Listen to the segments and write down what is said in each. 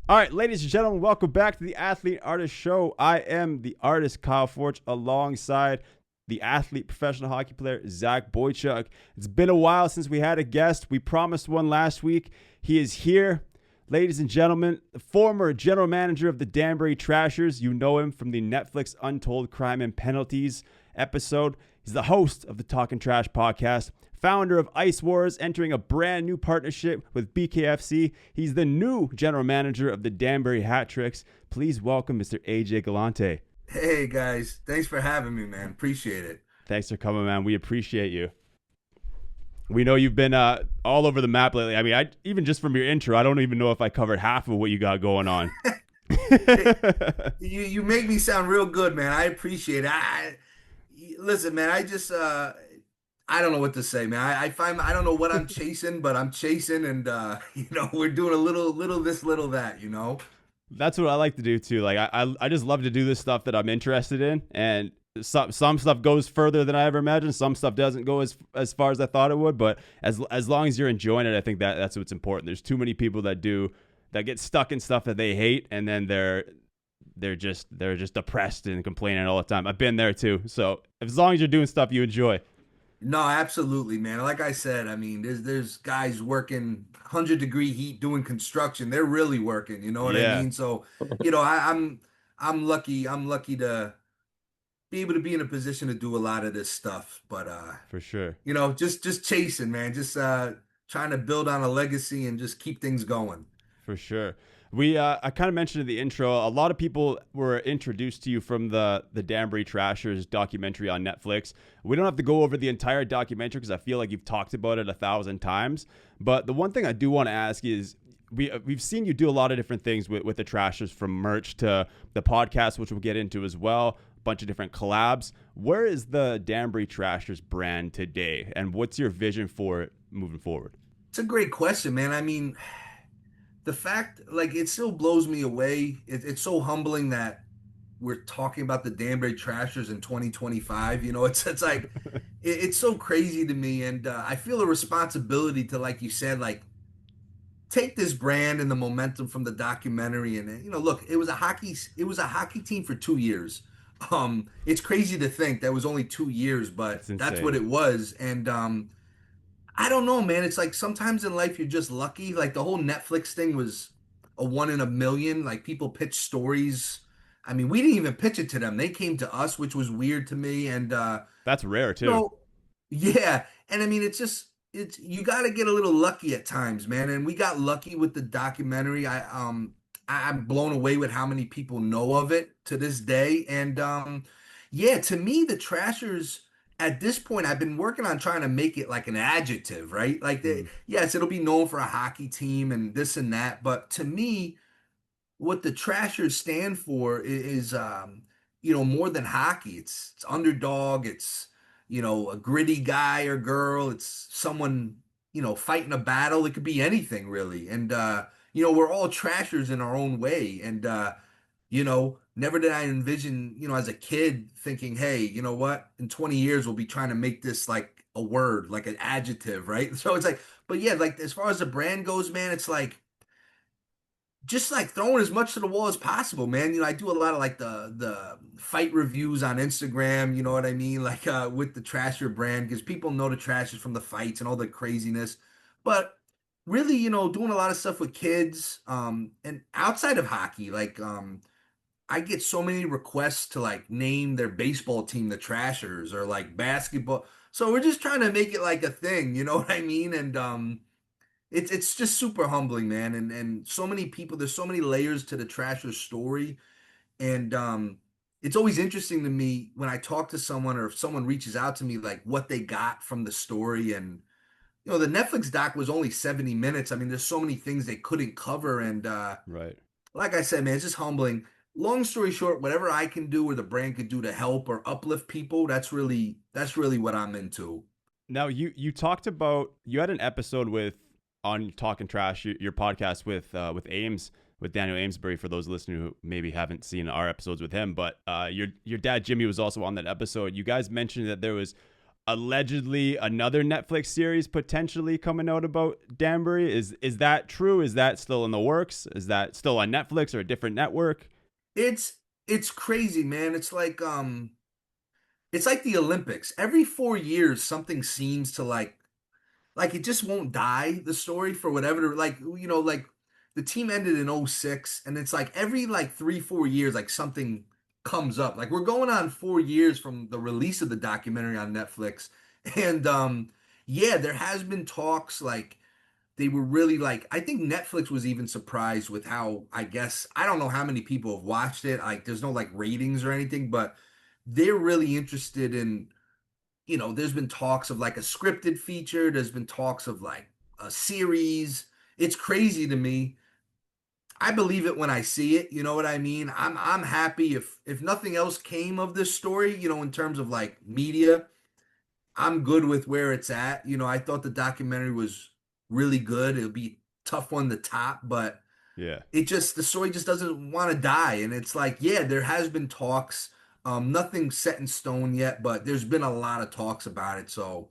All right, ladies and gentlemen, welcome back to the Athlete Artist Show. I am the artist, Kyle Forge, alongside the athlete, professional hockey player, Zach Boychuk. It's been a while since we had a guest. We promised one last week. He is here. Ladies and gentlemen, the former general manager of the Danbury Trashers. You know him from the Netflix UNTOLD Crime and Penalties episode. He's the host of the Talkin Trash Podcast, founder of Ice Wars, entering a brand new partnership with BKFC. He's the new general manager of the Danbury Hat Tricks. Please welcome Mr. AJ Galante. Hey guys, thanks for having me, man. Appreciate it. Thanks for coming, man. We appreciate you. We know you've been all over the map lately. I mean, even just from your intro, I don't even know if I covered half of what you got going on. You make me sound real good, man. I appreciate it. Listen, man, I don't know what to say, man. I don't know what I'm chasing, but I'm chasing, and we're doing a little this, little that, you know. That's what I like to do too. Like I just love to do this stuff that I'm interested in, and some stuff goes further than I ever imagined. Some stuff doesn't go as far as I thought it would. But as long as you're enjoying it, I think that's what's important. There's too many people that get stuck in stuff that they hate, and then they're just depressed and complaining all the time. I've been there too. So as long as you're doing stuff you enjoy. No, absolutely, man. Like I said, I mean, there's guys working 100-degree heat doing construction. They're really working, you know what I mean? So, I'm lucky to be able to be in a position to do a lot of this stuff. But for sure. Just chasing, man. Just trying to build on a legacy and just keep things going. For sure. I kind of mentioned in the intro, a lot of people were introduced to you from the Danbury Trashers documentary on Netflix. We don't have to go over the entire documentary because I feel like you've talked about it 1,000 times. But the one thing I do want to ask is, we've seen you do a lot of different things with the Trashers, from merch to the podcast, which we'll get into as well, a bunch of different collabs. Where is the Danbury Trashers brand today, and what's your vision for it moving forward? It's a great question, man. I mean, the fact, like, it still blows me away. It's so humbling that we're talking about the Danbury Trashers in 2025. It's like, it's so crazy to me. And I feel a responsibility to, like you said, like, take this brand and the momentum from the documentary. And, look, it was a hockey team for 2 years. It's crazy to think that was only 2 years, but that's what it was. And, I don't know, man. It's like sometimes in life you're just lucky. Like the whole Netflix thing was a 1 in a million. Like people pitch stories. I mean, we didn't even pitch it to them. They came to us, which was weird to me. And that's rare too. Yeah. And I mean, it's you got to get a little lucky at times, man. And we got lucky with the documentary. I'm blown away with how many people know of it to this day. And to me, the Trashers, at this point, I've been working on trying to make it like an adjective, right? Like, yes, it'll be known for a hockey team and this and that. But to me, what the Trashers stand for is more than hockey. It's underdog. It's, a gritty guy or girl. It's someone, fighting a battle. It could be anything, really. And, we're all Trashers in our own way. And, never did I envision, as a kid thinking, hey, you know what? In 20 years, we'll be trying to make this like a word, like an adjective, right? So it's like, but yeah, like as far as the brand goes, man, it's like, just like throwing as much to the wall as possible, man. I do a lot of like the fight reviews on Instagram, you know what I mean? Like with the Trasher brand, because people know the Trashers from the fights and all the craziness. But really, doing a lot of stuff with kids, and outside of hockey, like, I get so many requests to like name their baseball team the Trashers, or like basketball. So we're just trying to make it like a thing, you know what I mean? And it's just super humbling, man. And so many people, there's so many layers to the Trashers story. And it's always interesting to me when I talk to someone, or if someone reaches out to me, like what they got from the story. And the Netflix doc was only 70 minutes. I mean, there's so many things they couldn't cover. And right. Like I said, man, it's just humbling. Long story short, whatever I can do or the brand could do to help or uplift people, that's really what I'm into. Now, you talked about, you had an episode on Talkin Trash, your podcast with Ames, with Daniel Amesbury, for those listeners who maybe haven't seen our episodes with him. But your dad Jimmy was also on that episode. You guys mentioned that there was allegedly another Netflix series potentially coming out about Danbury. Is that true? Is that still in the works? Is that still on Netflix or a different network? It's it's crazy, man. It's like the Olympics. Every 4 years, something seems to like it just won't die, the story, for whatever, like, like the team ended in '06, and it's like every like 3 4 years, like something comes up. Like we're going on 4 years from the release of the documentary on Netflix. And yeah, there has been talks, like they were really, like, I think Netflix was even surprised with how, I guess, I don't know how many people have watched it. Like there's no like ratings or anything, but they're really interested in, there's been talks of like a scripted feature. There's been talks of like a series. It's crazy to me. I believe it when I see it. You know what I mean? I'm happy if nothing else came of this story, in terms of like media. I'm good with where it's at. I thought the documentary was really good. It'll be a tough one to top, but Yeah. the story just doesn't want to die. And it's like, yeah, there has been talks. Nothing set in stone yet, but there's been a lot of talks about it. So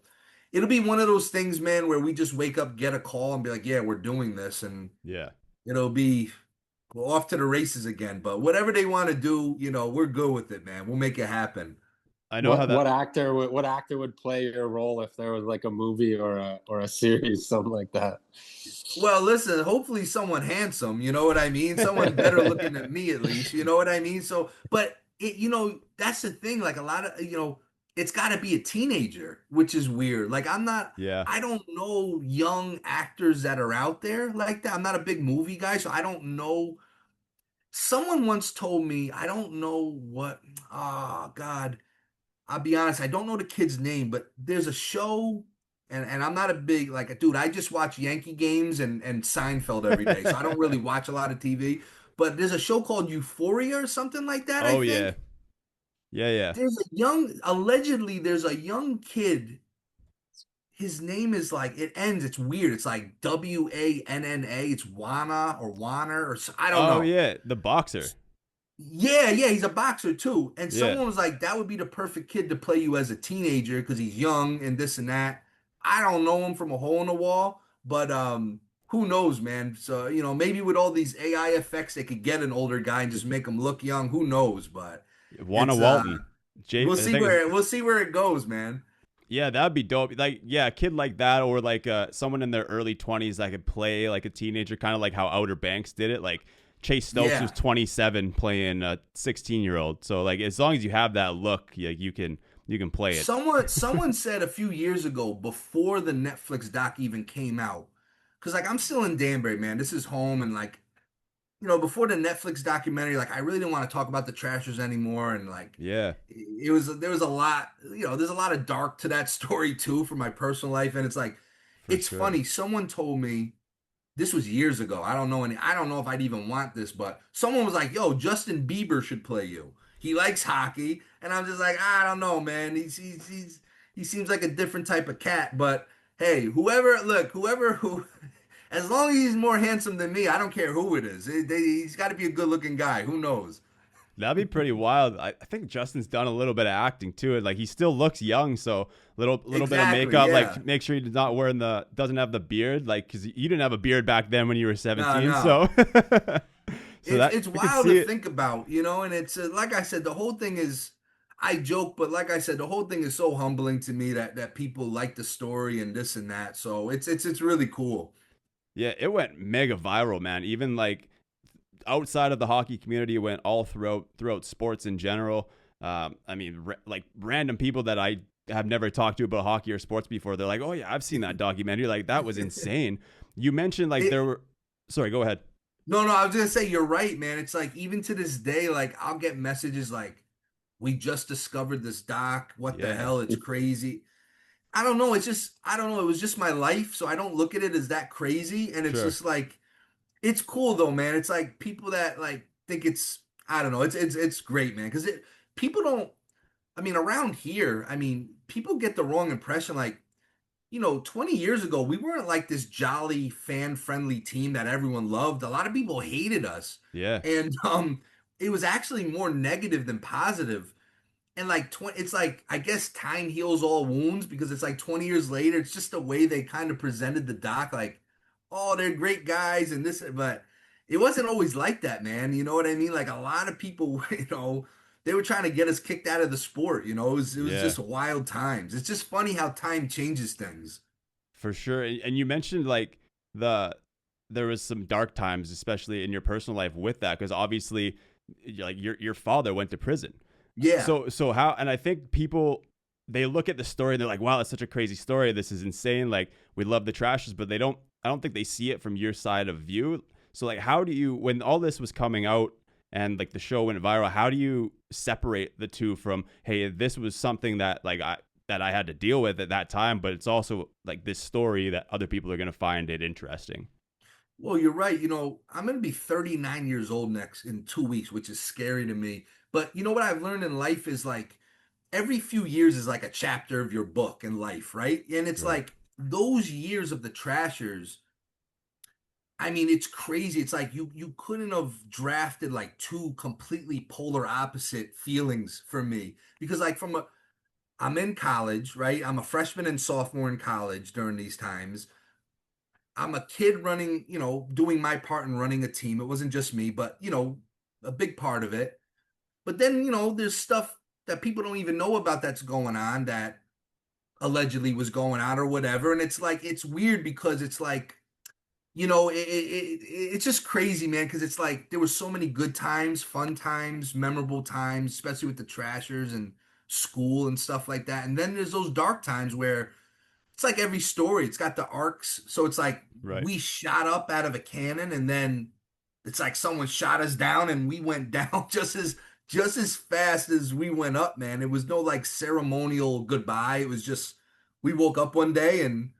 it'll be one of those things, man, where we just wake up, get a call, and be like, yeah, we're doing this, and Yeah. it'll be, we're off to the races again. But whatever they want to do, we're good with it, man. We'll make it happen. I know how What that. what actor would play your role if there was like a movie or a series, something like that? Well, listen, hopefully someone handsome, you know what I mean? Someone better looking than me, at least, you know what I mean? So, but that's the thing. Like a lot of, it's got to be a teenager, which is weird. Like Yeah. I don't know young actors that are out there like that. I'm not a big movie guy, so I don't know. Someone once told me, I don't know what, oh God, I'll be honest, I don't know the kid's name, but there's a show, and I'm not a big, like, dude, I just watch Yankee games and Seinfeld every day, so I don't really watch a lot of TV. But there's a show called Euphoria or something like that, I Oh yeah. think. Yeah. Yeah. Allegedly, there's a young kid. His name is like, it ends, it's weird. It's like WANNA. It's Wana or Warner or I don't Oh know. yeah. The boxer. Yeah, yeah, he's a boxer too. And Yeah. someone was like, that would be the perfect kid to play you as a teenager because he's young and this and that. I don't know him from a hole in the wall, but who knows, man? So, maybe with all these AI effects, they could get an older guy and just make him look young. Who knows? But Wanna it's Walton. Jay, we'll I see think it's, we'll see where it goes, man. yeah, that'd be dope. Like, yeah, a kid like that, or like someone in their early 20s that could play like a teenager, kind of like how Outer Banks did it. Like Chase Stokes Yeah. was 27 playing a 16-year-old. So like, as long as you have that look, yeah, you can play it. Someone said a few years ago, before the Netflix doc even came out, because like I'm still in Danbury, man. This is home, and like, before the Netflix documentary, like I really didn't want to talk about the Trashers anymore, and like Yeah, there was a lot, there's a lot of dark to that story too for my personal life, and it's like, for it's sure. funny. Someone told me, this was years ago. I don't know if I'd even want this, but someone was like, "Yo, Justin Bieber should play you. He likes hockey," and I'm just like, I don't know, man. He seems like a different type of cat, but hey, whoever who. As long as he's more handsome than me, I don't care who it is. He's got to be a good-looking guy. Who knows? That'd be pretty wild. I think Justin's done a little bit of acting too. Like he still looks young, so little bit of Exactly, makeup. yeah. Like make sure he's not wearing doesn't have the beard. Like because you didn't have a beard back then when you were 17. No. So It's we could wild see to it. think about, and it's like I said, the whole thing is. I joke, but like I said, the whole thing is so humbling to me that people like the story and this and that. So it's really cool. Yeah, it went mega viral, man. Even like outside of the hockey community, it went all throughout sports in general. I mean, like random people that I have never talked to about hockey or sports before, they're like, "Oh yeah, I've seen that documentary. Like that was insane." You mentioned like It, there were. Sorry, go ahead. no, I was gonna say you're right, man. It's like even to this day, like I'll get messages like, "We just discovered this doc. What the Yeah, hell? It's crazy." I don't know. It's just I don't know. It was just my life, so I don't look at it as that crazy. And it's sure. just like it's cool though, man. It's like people that like think it's I don't know. It's great, man. Because people don't. I mean, around here, I mean, people get the wrong impression. Like 20 years ago, we weren't like this jolly, fan-friendly team that everyone loved. A lot of people hated us, Yeah, and it was actually more negative than positive. And like it's like, I guess time heals all wounds, because it's like 20 years later. It's just the way they kind of presented the doc, like, oh, they're great guys and this, but it wasn't always like that, man. You know what I mean? Like, a lot of people, they were trying to get us kicked out of the sport. It was Yeah, just wild times. It's just funny how time changes things. for sure. And you mentioned like there was some dark times, especially in your personal life with that, because obviously, like your father went to prison. Yeah. So how? And I think people, they look at the story and they're like, wow, that's such a crazy story. This is insane. Like, we love the Trashers, but I don't think they see it from your side of view. So like, how do you, when all this was coming out and like the show went viral, how do you separate the two from, hey, this was something that like I had to deal with at that time, but it's also like this story that other people are going to find it interesting. Well, you're right. I'm going to be 39 years old in 2 weeks, which is scary to me. But you know what I've learned in life is like every few years is like a chapter of your book in life, right? And it's Right. like those years of the Trashers. I mean, it's crazy. It's like you couldn't have drafted like two completely polar opposite feelings for me, because like I'm in college, right? I'm a freshman and sophomore in college during these times. I'm a kid running, doing my part in running a team. It wasn't just me, but a big part of it. But then, there's stuff that people don't even know about that's going on, that allegedly was going on or whatever. And it's like, it's weird, because it's like, it's just crazy, man. Because it's like there were so many good times, fun times, memorable times, especially with the Trashers and school and stuff like that. And then there's those dark times where it's like every story, it's got the arcs. So it's like Right. we shot up out of a cannon, and then it's like someone shot us down and we went down just as fast as we went up, man. It was no like ceremonial goodbye. It was just we woke up one day and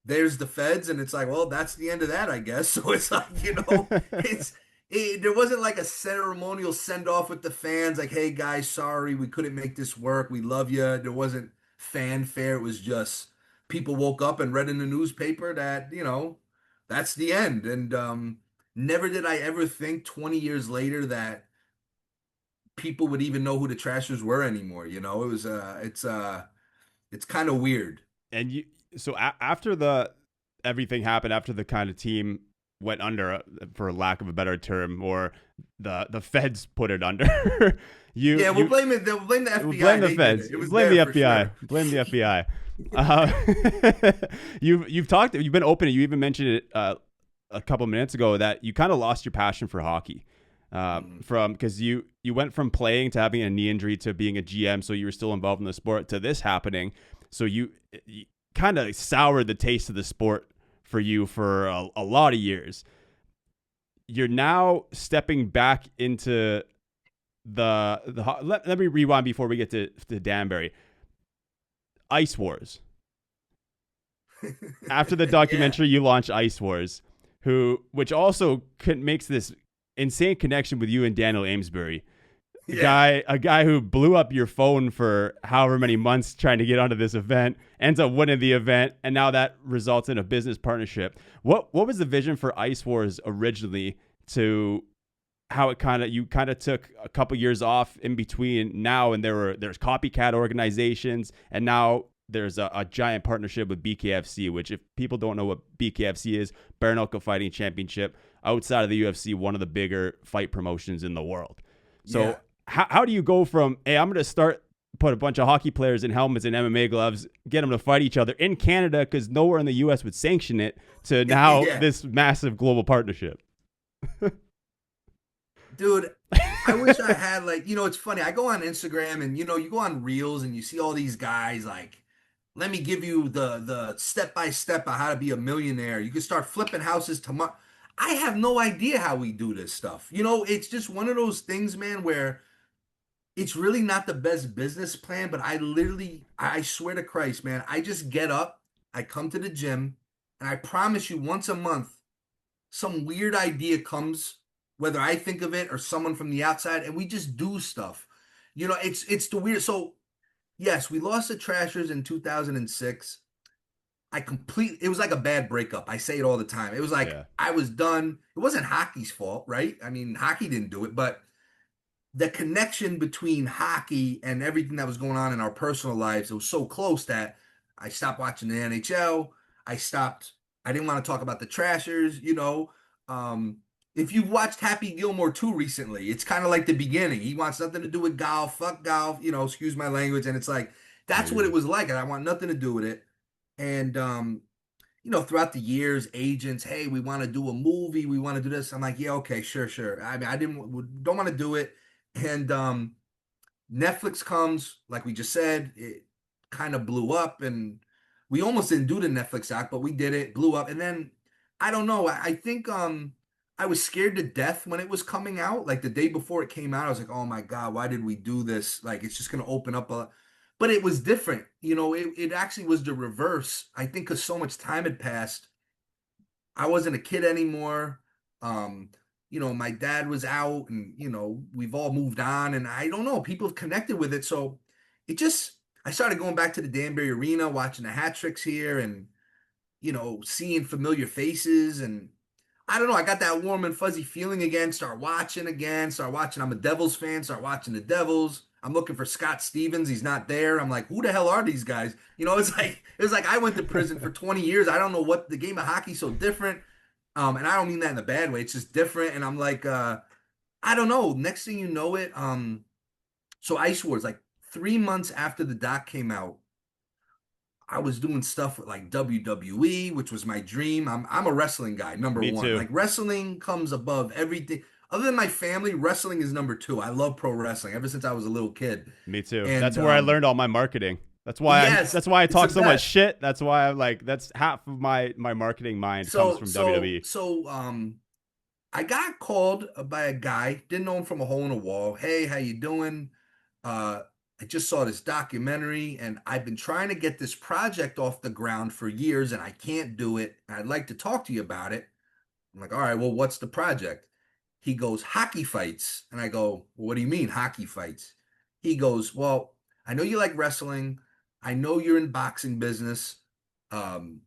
there's the feds, and it's like, well, that's the end of that, I guess. So it's like, there wasn't like a ceremonial send off with the fans, like, hey guys, sorry we couldn't make this work. We love you. There wasn't fanfare. It was just people woke up and read in the newspaper that, that's the end. And never did I ever think 20 years later that people would even know who the Trashers were anymore. It was it's kind of weird. And so after everything happened, after the kind of team went under, for lack of a better term, or the feds put it under. We'll blame it. They'll blame the FBI. Blame the feds. Blame the FBI. Sure. Blame the FBI. You've talked. You've been open. You even mentioned it a couple minutes ago that you kind of lost your passion for hockey. Because you went from playing to having a knee injury to being a GM, so you were still involved in the sport, to this happening. So you kind of soured the taste of the sport for you for a lot of years. You're now stepping back into let me rewind before we get to Danbury. Ice Wars. After the documentary, you launched Ice Wars, which also makes this insane connection with you and Daniel Amesbury. A guy who blew up your phone for however many months trying to get onto this event, ends up winning the event, and now that results in a business partnership. What was the vision for Ice Wars originally, to how you kind of took a couple years off in between now, and there's copycat organizations, and now there's a giant partnership with BKFC, which, if people don't know what BKFC is, Bare Knuckle Fighting Championship, outside of the UFC, one of the bigger fight promotions in the world. So how do you go from, hey, I'm going to put a bunch of hockey players in helmets and MMA gloves, get them to fight each other in Canada because nowhere in the U.S. would sanction it, to now this massive global partnership? Dude, I wish I had, like, it's funny. I go on Instagram and, you go on Reels and you see all these guys like, let me give you the step-by-step of how to be a millionaire. You can start flipping houses tomorrow. I have no idea how we do this stuff. It's just one of those things, man, where it's really not the best business plan, but I swear to Christ, man, I just get up, I come to the gym, and I promise you, once a month, some weird idea comes, whether I think of it or someone from the outside, and we just do stuff. It's the weird. So, yes, we lost the Trashers in 2006. It was like a bad breakup. I say it all the time. It was like, I was done. It wasn't hockey's fault, right? I mean, hockey didn't do it, but the connection between hockey and everything that was going on in our personal lives, it was so close that I stopped watching the NHL. I didn't want to talk about the Trashers, you know. If you've watched Happy Gilmore 2 recently, it's kind of like the beginning. He wants nothing to do with golf, fuck golf, you know, excuse my language. And it's like, that's what it was like. And I want nothing to do with it. And, you know, throughout the years, agents, hey, we want to do a movie. We want to do this. I'm like, yeah, okay, sure. I mean, don't want to do it. And Netflix comes, like we just said, it kind of blew up, and we almost didn't do the Netflix doc, but we did it, blew up. And then I don't know, I think I was scared to death when it was coming out. Like the day before it came out, I was like, oh my God, why did we do this? Like it's just gonna open up a but it was different. You know, it actually was the reverse. I think because so much time had passed, I wasn't a kid anymore. Um, you know, my dad was out and, you know, we've all moved on and I don't know, people have connected with it. So it just, I started going back to the Danbury Arena, watching the hat tricks here and, you know, seeing familiar faces. And I don't know, I got that warm and fuzzy feeling again, start watching again, start watching. I'm a Devils fan, start watching the Devils. I'm looking for Scott Stevens. He's not there. I'm like, who the hell are these guys? You know, it was like I went to prison for 20 years. I don't know what the game of hockey's so different. And I don't mean that in a bad way. It's just different. And I'm like, I don't know. Next thing you know it, so Ice Wars, like 3 months after the doc came out, I was doing stuff with like WWE, which was my dream. I'm a wrestling guy, number Me one. too. Like wrestling comes above everything. Other than my family, wrestling is number two. I love pro wrestling ever since I was a little kid. Me too. And That's where I learned all my marketing. That's why yes, I it's talk the so much best. shit. That's why I'm like, that's half of my marketing mind comes from WWE. I got called by a guy, didn't know him from a hole in a wall. Hey, how you doing? I just saw this documentary and I've been trying to get this project off the ground for years and I can't do it. I'd like to talk to you about it. I'm like, all right, well, what's the project? He goes, hockey fights. And I go, well, what do you mean hockey fights? He goes, well, I know you like wrestling. I know you're in boxing business. Um,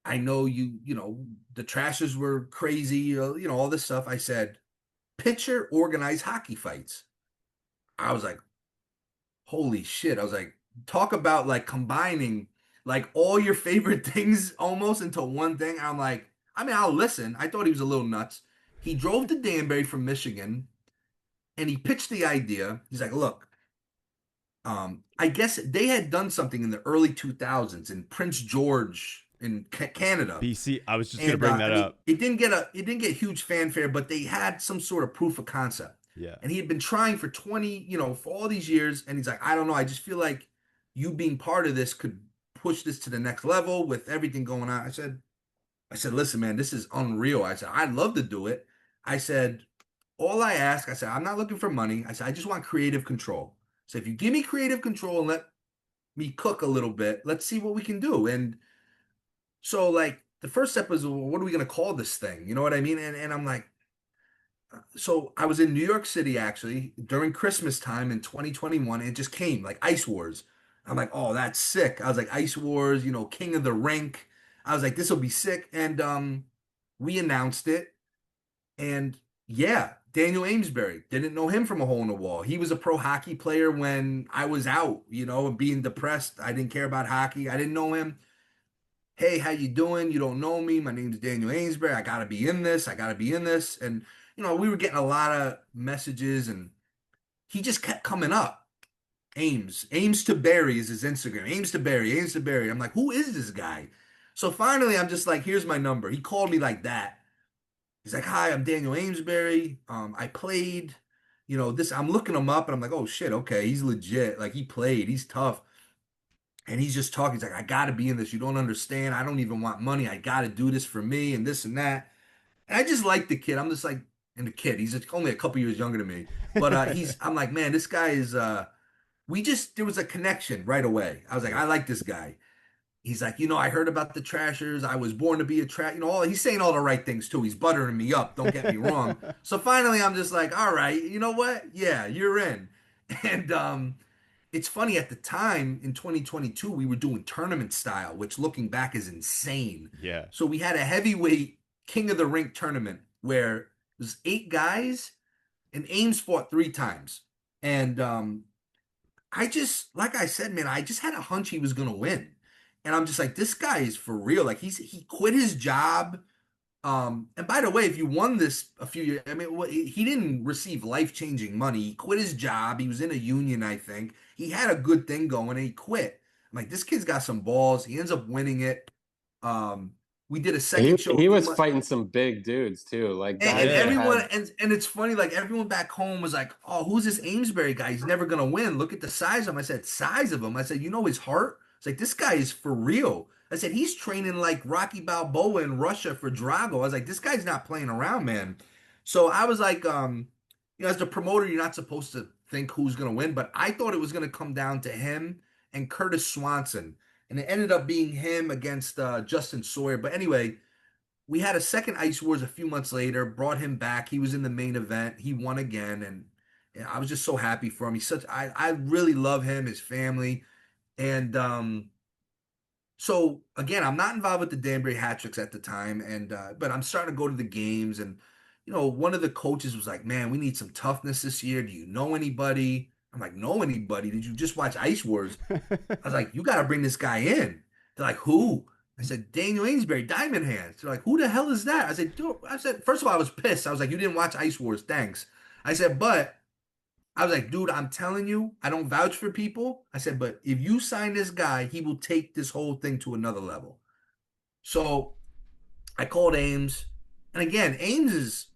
I know you know, the Trashers were crazy, you know, all this stuff. I said, picture organized hockey fights. I was like, holy shit. I was like, talk about like combining like all your favorite things almost into one thing. I'm like, I mean, I'll listen. I thought he was a little nuts. He drove to Danbury from Michigan and he pitched the idea. He's like, look, I guess they had done something in the early 2000s in Prince George in Canada. BC, I was just gonna bring that up. It didn't get huge fanfare, but they had some sort of proof of concept. Yeah. And he had been trying for 20, you know, for all these years. And he's like, I don't know. I just feel like you being part of this could push this to the next level with everything going on. I said, listen, man, this is unreal. I said, I'd love to do it. I said, all I ask, I said, I'm not looking for money. I said, I just want creative control. So if you give me creative control and let me cook a little bit, let's see what we can do. And so like the first step was, well, what are we going to call this thing? You know what I mean? And I'm like, so I was in New York City actually during Christmas time in 2021. And it just came like Ice Wars. I'm like, oh, that's sick. I was like, Ice Wars, you know, King of the Rink. I was like, this will be sick. And we announced it. And yeah, Daniel Amesbury, didn't know him from a hole in the wall. He was a pro hockey player when I was out, you know, and being depressed. I didn't care about hockey. I didn't know him. Hey, how you doing? You don't know me. My name's Daniel Amesbury. I got to be in this. I got to be in this. And, you know, we were getting a lot of messages and he just kept coming up. Ames to Barry is his Instagram. Ames to Barry. I'm like, who is this guy? So finally, I'm just like, here's my number. He called me like that. He's like, hi, I'm Daniel Amesbury. I played, you know, this. I'm looking him up and I'm like, oh shit, okay, he's legit. Like he played, he's tough. And he's just talking. He's like, I gotta be in this. You don't understand. I don't even want money. I gotta do this for me and this and that. And I just like the kid. I'm just like, and the kid, he's only a couple years younger than me. But I'm like, man, this guy is there was a connection right away. I was like, I like this guy. He's like, you know, I heard about the Trashers. I was born to be a trash. You know, he's saying all the right things too. He's buttering me up. Don't get me wrong. So finally, I'm just like, all right, you know what? Yeah, you're in. And it's funny at the time in 2022, we were doing tournament style, which looking back is insane. Yeah. So we had a heavyweight King of the Rink tournament where it was 8 guys. and Ames fought 3 times. And I just, like I said, man, I just had a hunch he was gonna win. And I'm just like, this guy is for real. Like he quit his job. And by the way, if you won this a few years, I mean, he didn't receive life-changing money. He quit his job. He was in a union, I think. He had a good thing going and he quit. I'm like, this kid's got some balls. He ends up winning it. Um, we did a second show. He was fighting some big dudes too, like guys And that everyone, had. and it's funny, like everyone back home was like, "Oh, who's this Amesbury guy? He's never gonna win. Look at the size of him." I said, "Size of him?" I said, "You know his heart?" It's like this guy is for real. I said, "He's training like Rocky Balboa in Russia for Drago." I was like, "This guy's not playing around, man." So I was like, as the promoter, you're not supposed to think who's gonna win, but I thought it was gonna come down to him and Curtis Swanson, and it ended up being him against Justin Sawyer. But anyway, we had a second Ice Wars a few months later, brought him back. He was in the main event. He won again. And I was just so happy for him. I really love him, his family. And so again, I'm not involved with the Danbury Hat Tricks at the time. And but I'm starting to go to the games. And one of the coaches was like, "Man, we need some toughness this year. Do you know anybody?" I'm like, "Know anybody? Did you just watch Ice Wars?" I was like, "You got to bring this guy in." They're like, "Who?" I said, "Daniel Amesbury, Diamond Hands." They're like, "Who the hell is that?" I said, "Dude," I said, first of all, I was pissed. I was like, "You didn't watch Ice Wars. Thanks." I said, "But," I was like, "Dude, I'm telling you, I don't vouch for people." I said, "But if you sign this guy, he will take this whole thing to another level." So I called Ames. And again, Ames is,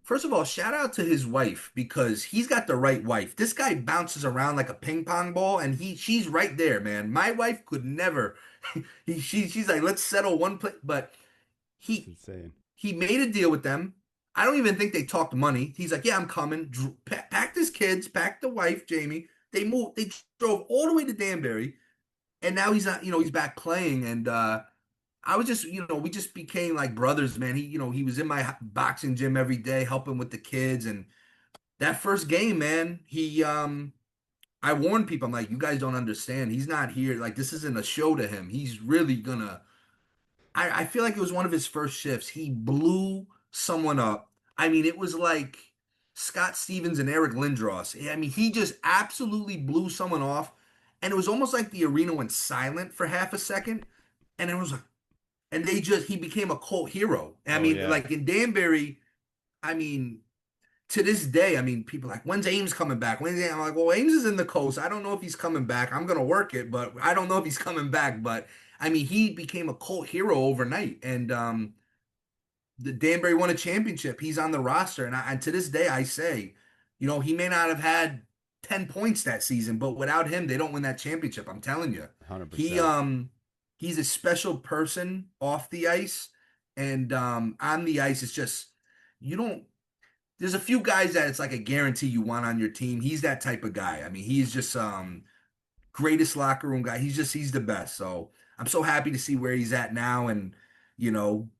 first of all, shout out to his wife because he's got the right wife. This guy bounces around like a ping pong ball, and she's right there, man. My wife could never. She's like, "Let's settle one play," but It's he insane. he made a deal with them. I don't even think they talked money. He's like, "Yeah, I'm coming." Packed his kids, packed the wife, Jamie. They moved. They drove all the way to Danbury, and now he's not. He's back playing, and I was just, we just became like brothers, man. He was in my boxing gym every day, helping with the kids. And that first game, man, I warned people, I'm like, "You guys don't understand. He's not here. Like, this isn't a show to him. He's really gonna." I feel like it was one of his first shifts. He blew someone up. I mean, it was like Scott Stevens and Eric Lindros. I mean, he just absolutely blew someone off. And it was almost like the arena went silent for half a second. And it was like, and he became a cult hero. I Oh mean, yeah. like in Danbury, I mean, to this day, I mean, people are like, "When's Ames coming back? When's Ames?" I'm like, "Well, Ames is in the coast. I don't know if he's coming back. I'm gonna work it, but I don't know if he's coming back." But I mean, he became a cult hero overnight, and the Danbury won a championship. He's on the roster, and to this day, I say, he may not have had 10 points that season, but without him, they don't win that championship. I'm telling you, he 100%. he's a special person off the ice, and on the ice, it's just you don't. There's a few guys that it's like a guarantee you want on your team. He's that type of guy. I mean, he's just greatest locker room guy. He's the best. So I'm so happy to see where he's at now, and you know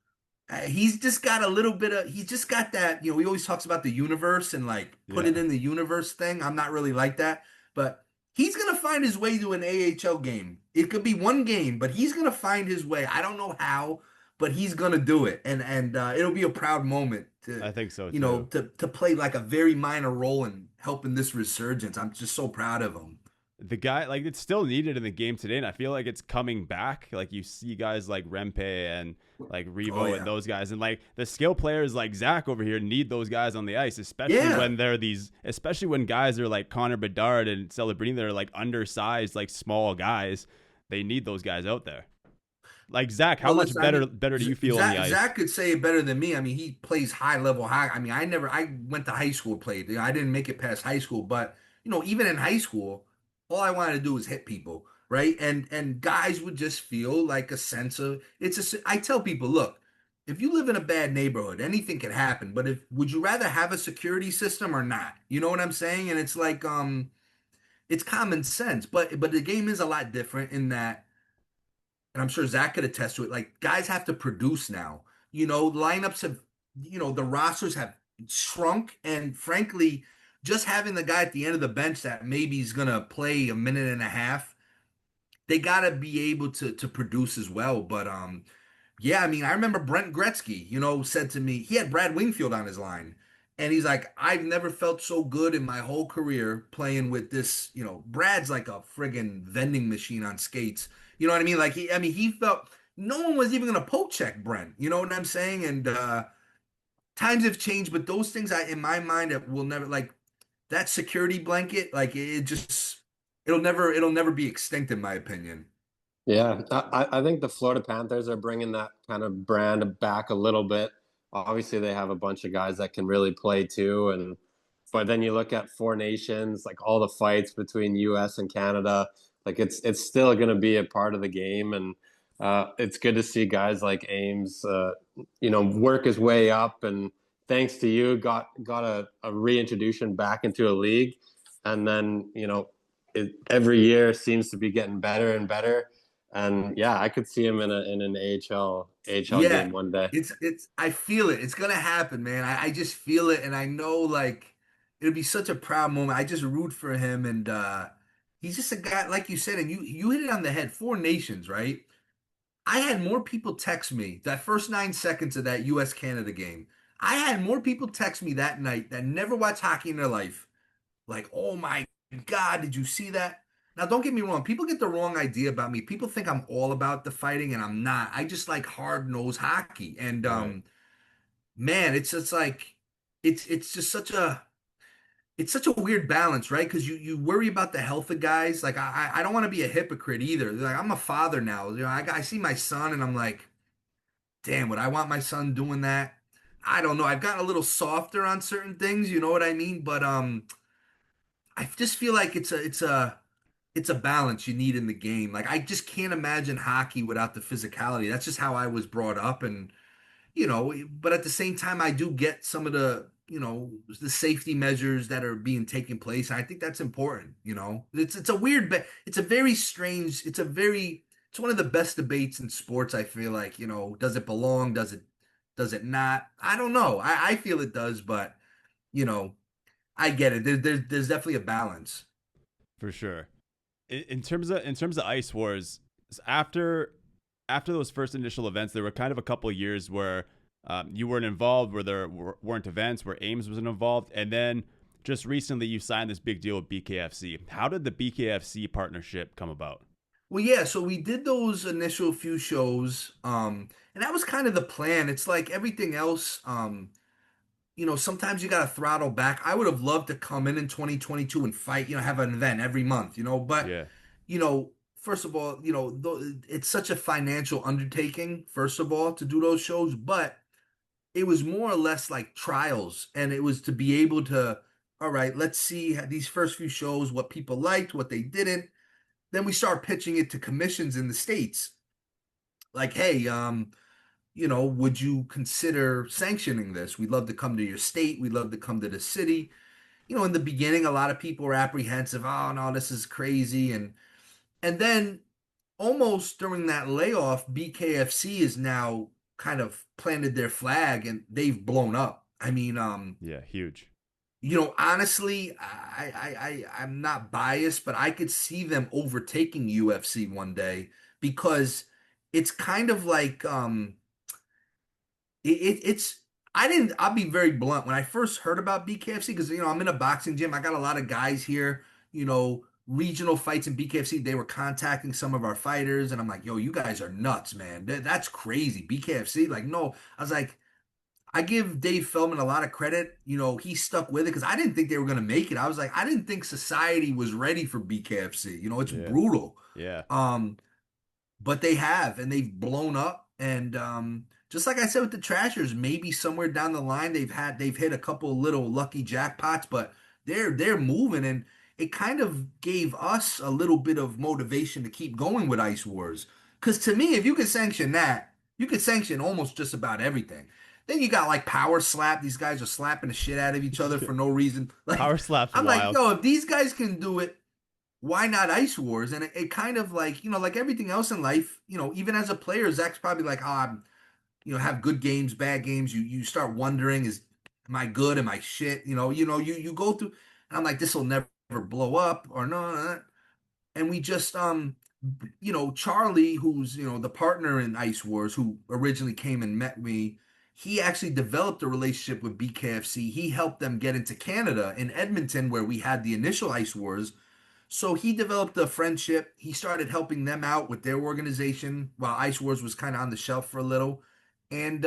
he's just got a little bit of, he's just got that, he always talks about the universe and like put Yeah. it in the universe thing. I'm not really like that, but he's going to find his way to an AHL game. It could be one game, but he's going to find his way. I don't know how, but he's going to do it. And it'll be a proud moment to, I think so too. to play like a very minor role in helping this resurgence. I'm just so proud of him. The guy, like, it's still needed in the game today, and I feel like it's coming back. Like, you see guys like Rempe and like Revo and those guys, and like the skill players like Zach over here need those guys on the ice, especially when they're especially when guys are like Connor Bedard and Celebrini, they're like undersized, like small guys. They need those guys out there. Like Zach, how much better do you feel on the ice? Zach could say it better than me. I mean, he plays high level high. I mean, I went to high school, played. I didn't make it past high school, but even in high school, all I wanted to do was hit people, right? And guys would just feel like a sense of I tell people, look, if you live in a bad neighborhood, anything can happen. But would you rather have a security system or not? You know what I'm saying? And it's like it's common sense, but the game is a lot different in that, and I'm sure Zach could attest to it. Like guys have to produce now. Lineups have, the rosters have shrunk, and frankly, just having the guy at the end of the bench that maybe is gonna play a minute and a half, they gotta be able to produce as well. But yeah, I mean, I remember Brent Gretzky, said to me he had Brad Wingfield on his line, And he's like, I've never felt so good in my whole career playing with this. Brad's like a friggin' vending machine on skates. You know what I mean? Like he felt no one was even gonna poke check Brent. You know what I'm saying? And times have changed, but those things in my mind, it will never like that security blanket. Like it'll never be extinct in my opinion. Yeah, I think the Florida Panthers are bringing that kind of brand back a little bit. Obviously, they have a bunch of guys that can really play too, but then you look at Four Nations, like all the fights between U.S. and Canada, like it's still going to be a part of the game, and it's good to see guys like Ames, work his way up, and thanks to you, got a reintroduction back into a league, and then every year seems to be getting better and better. And yeah, I could see him in an AHL Yeah, game one day. it's I feel it. It's gonna happen, man. I just feel it, and I know like it'll be such a proud moment. I just root for him, and he's just a guy, like you said, and you hit it on the head. Four Nations, right? I had more people text me that first 9 seconds of that U.S. Canada game. I had more people text me that night that never watched hockey in their life. Like, oh my God, did you see that? Now, don't get me wrong. People get the wrong idea about me. People think I'm all about the fighting, and I'm not. I just like hard-nosed hockey. And Right. man, it's just like it's just such a weird balance, right? Because you worry about the health of guys. Like I don't want to be a hypocrite either. Like I'm a father now. I see my son, and I'm like, damn, would I want my son doing that? I don't know. I've gotten a little softer on certain things. You know what I mean? But I just feel like it's a balance you need in the game. Like I just can't imagine hockey without the physicality. That's just how I was brought up, and but at the same time, I do get some of the safety measures that are being taken place. And I think that's important. It's a weird, it's a very strange, it's one of the best debates in sports. I feel like, does it belong? Does it not? I don't know. I feel it does, but you know, I get it. There's definitely a balance. For sure. In terms of Ice Wars, after those first initial events, there were kind of a couple of years where you weren't involved, where there weren't events, where Ames wasn't involved, and then just recently you signed this big deal with BKFC. How did the BKFC partnership come about? Well, yeah, so we did those initial few shows, and that was kind of the plan. It's like everything else, sometimes you got to throttle back. I would have loved to come in 2022 and fight, have an event every month, but, Yeah, first of all, it's such a financial undertaking, first of all, to do those shows, but it was more or less like trials, and it was to be able to, all right, let's see these first few shows, what people liked, what they didn't. Then we start pitching it to commissions in the States. Like, hey, would you consider sanctioning this? We'd love to come to your state. We'd love to come to the city. In the beginning, a lot of people were apprehensive. Oh no, this is crazy. And then almost during that layoff, BKFC is now kind of planted their flag and they've blown up. I mean, yeah, huge. honestly, I'm not biased, but I could see them overtaking UFC one day because it's kind of like it's I'll be very blunt. When I first heard about BKFC, because I'm in a boxing gym, I got a lot of guys here, regional fights in BKFC. They were contacting some of our fighters, and I'm like, yo, you guys are nuts, man. That's crazy. BKFC, like, no. I was like, I give Dave Feldman a lot of credit. He stuck with it because I didn't think they were gonna make it. I was like, I didn't think society was ready for BKFC. It's Yeah, brutal. yeah, Um, but they have, and they've blown up. And just like I said with the Trashers, maybe somewhere down the line they've hit a couple little lucky jackpots, but they're moving, and it kind of gave us a little bit of motivation to keep going with Ice Wars. Because to me, if you could sanction that, you could sanction almost just about everything. Then you got like Power Slap. These guys are slapping the shit out of each other yeah. for no reason. Like Power Slap's I'm like, wild. yo, if these guys can do it, why not Ice Wars? And it kind of like, like everything else in life, even as a player, Zach's probably like, I'm, have good games, bad games. You start wondering, am I good? Am I shit? You go through, and I'm like, this will never blow up or no. And we just, Charlie, who's, the partner in Ice Wars, who originally came and met me, he actually developed a relationship with BKFC. He helped them get into Canada in Edmonton, where we had the initial Ice Wars. So he developed a friendship. He started helping them out with their organization while Ice Wars was kind of on the shelf for a little. And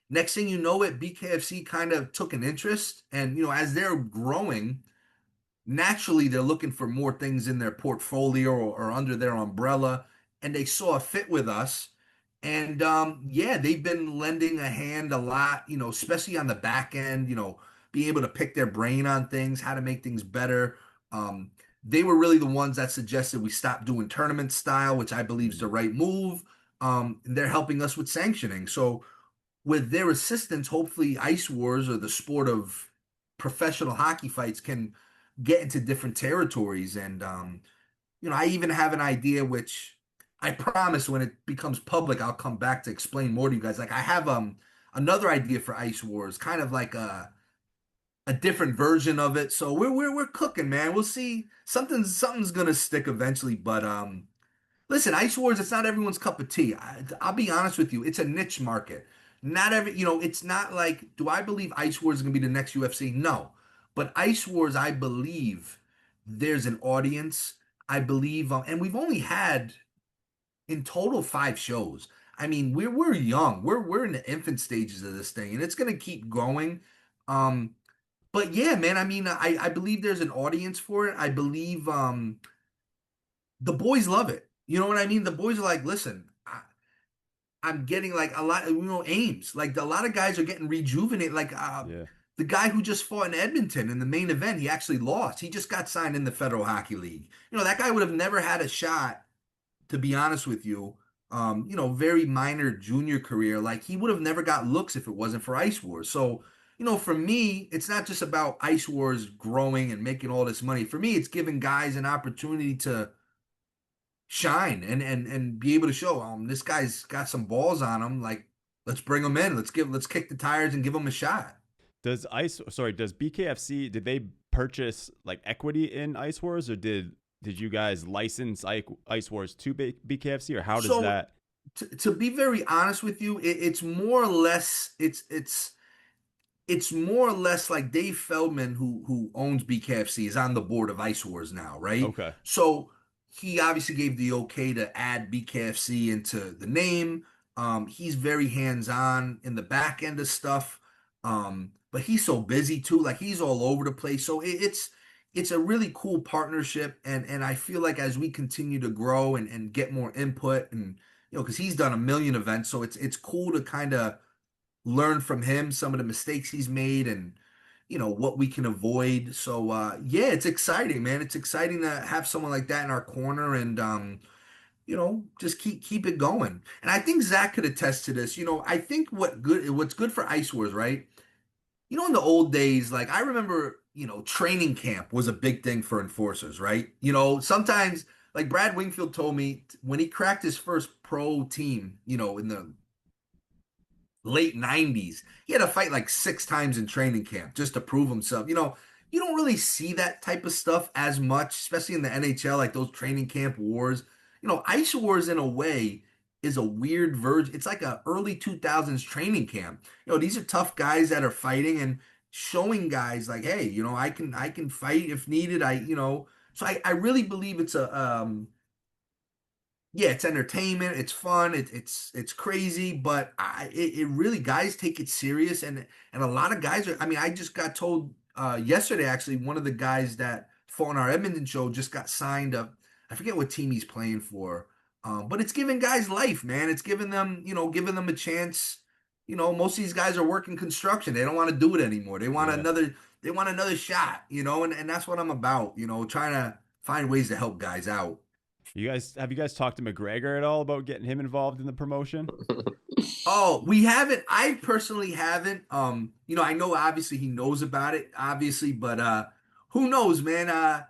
next thing you know, BKFC kind of took an interest. And, as they're growing, naturally they're looking for more things in their portfolio or under their umbrella. And they saw a fit with us. And yeah, they've been lending a hand a lot, especially on the back end, being able to pick their brain on things, how to make things better. Um, they were really the ones that suggested we stop doing tournament style, which I believe is the right move. And they're helping us with sanctioning. So with their assistance, hopefully Ice Wars, or the sport of professional hockey fights, can get into different territories. And I even have an idea, which I promise when it becomes public, I'll come back to explain more to you guys. Like, I have another idea for Ice Wars, kind of like a different version of it. So we're cooking, man. We'll see. Something's gonna stick eventually. But listen, Ice Wars, it's not everyone's cup of tea. I'll be honest with you, it's a niche market. Not every, it's not like, do I believe Ice Wars is gonna be the next UFC? No. But Ice Wars, I believe there's an audience. I believe, and we've only had in total 5 shows. I mean, we're young. We're in the infant stages of this thing, and it's gonna keep going. But yeah, man, I mean, I believe there's an audience for it. I believe the boys love it. You know what I mean? The boys are like, listen, I'm getting like a lot, Ames. Like, a lot of guys are getting rejuvenated. Like the guy who just fought in Edmonton in the main event, he actually lost. He just got signed in the Federal Hockey League. That guy would have never had a shot, to be honest with you. Very minor junior career. Like, he would have never got looks if it wasn't for Ice Wars. So, for me, it's not just about Ice Wars growing and making all this money. For me, it's giving guys an opportunity to shine and be able to show, this guy's got some balls on him. Like, let's bring him in. Let's kick the tires and give him a shot. Does BKFC, did they purchase like equity in Ice Wars, or did you guys license Ice Wars to BKFC, or how does that? To be very honest with you, it's more or less it's more or less like Dave Feldman, who owns BKFC, is on the board of Ice Wars now, right? Okay. So he obviously gave the okay to add BKFC into the name. He's very hands-on in the back end of stuff. But he's so busy too, like he's all over the place. So it's a really cool partnership, and I feel like as we continue to grow and get more input, and because he's done a million events, so it's cool to kind of learn from him some of the mistakes he's made and what we can avoid. So yeah, it's exciting, man. It's exciting to have someone like that in our corner, and just keep it going. And I think Zach could attest to this. I think what's good for Ice Wars, right? In the old days, like I remember, training camp was a big thing for enforcers, right? Sometimes, like Brad Wingfield told me when he cracked his first pro team, in the late 90s, he had to fight like 6 times in training camp just to prove himself. You don't really see that type of stuff as much, especially in the NHL, like those training camp wars. Ice Wars in a way is a weird version. It's like a early 2000s training camp. These are tough guys that are fighting and showing guys like, hey, I can fight if needed. So I really believe it's it's entertainment, it's fun, it's crazy, but it really, guys take it serious, and a lot of guys are. I mean, I just got told yesterday, actually, one of the guys that fought on our Edmonton show just got signed up. I forget what team he's playing for. But it's giving guys life, man. It's giving them, giving them a chance. Most of these guys are working construction. They don't want to do it anymore. They want another shot, and that's what I'm about, trying to find ways to help guys out. Have you guys talked to McGregor at all about getting him involved in the promotion? Oh, we haven't. I personally haven't. I know obviously he knows about it, obviously, but who knows, man?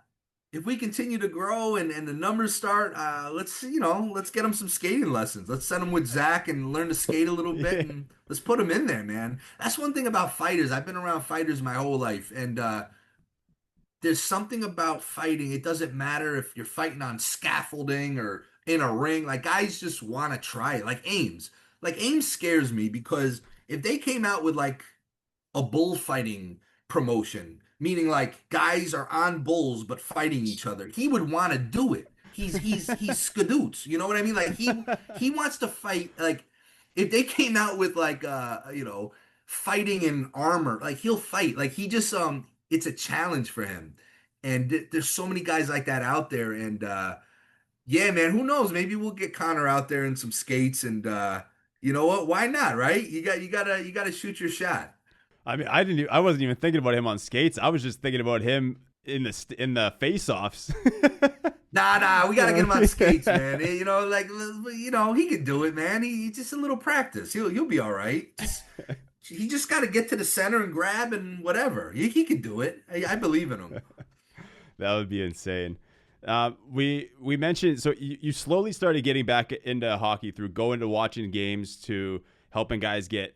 If we continue to grow and the numbers start, let's get him some skating lessons. Let's send him with Zach and learn to skate a little bit, and let's put him in there, man. That's one thing about fighters. I've been around fighters my whole life, and there's something about fighting. It doesn't matter if you're fighting on scaffolding or in a ring. Like, guys just want to try it. Like Ames. like Ames scares me because if they came out with like a bullfighting promotion, meaning like guys are on bulls but fighting each other, he would want to do it. He's skadoots, you know what I mean? Like he wants to fight. Like if they came out with like fighting in armor, like he'll fight. Like he just it's a challenge for him. And there's so many guys like that out there. And yeah, man, who knows? Maybe we'll get Connor out there in some skates and you know what? Why not, right? You gotta shoot your shot. I mean, I wasn't even thinking about him on skates. I was just thinking about him in the face-offs. Nah, we gotta get him on skates, man. You know, like he could do it, man. He just a little practice. He'll be all right. He just got to get to the center and grab and whatever. He could do it. I believe in him. That would be insane. We mentioned, so you slowly started getting back into hockey through going to watching games to helping guys get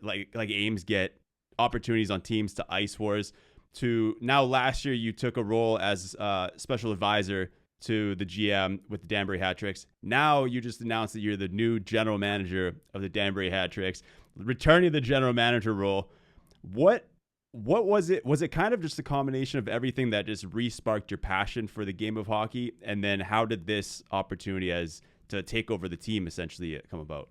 like Ames get opportunities on teams to Ice Wars, to now last year you took a role as special advisor to the GM with the Danbury Hat-Tricks. Now you just announced that you're the new general manager of the Danbury Hat-Tricks, returning the general manager role. What was it? Was it kind of just a combination of everything that just re-sparked your passion for the game of hockey? And then how did this opportunity as to take over the team essentially come about?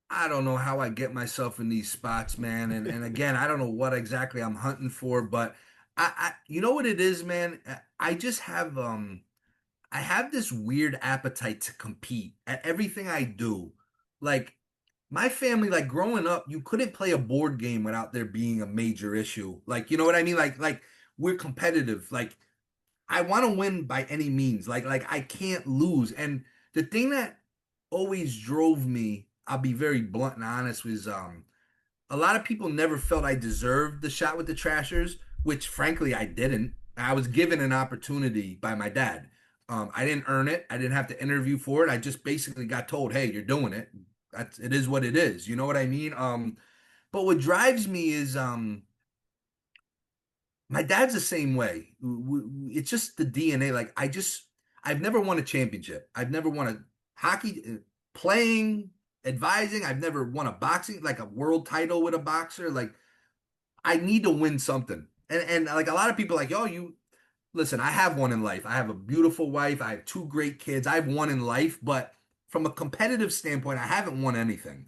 I don't know how I get myself in these spots, man. And again, I don't know what exactly I'm hunting for, but I you know what it is, man? I just have I have this weird appetite to compete at everything I do. Like my family, like growing up, you couldn't play a board game without there being a major issue. Like, you know what I mean? Like we're competitive. Like I want to win by any means. Like I can't lose. And the thing that always drove me, I'll be very blunt and honest, was a lot of people never felt I deserved the shot with the Trashers, which frankly I didn't. I was given an opportunity by my dad. I didn't earn it. I didn't have to interview for it. I just basically got told, "Hey, you're doing it. It is what it is." You know what I mean? But what drives me is my dad's the same way. It's just the DNA. Like I've never won a championship. I've never won a hockey playing, advising. I've never won a boxing, like a world title with a boxer. Like I need to win something. And like a lot of people are like, "Yo, you listen, I have one in life. I have a beautiful wife. I have two great kids. I've won in life, but from a competitive standpoint, I haven't won anything."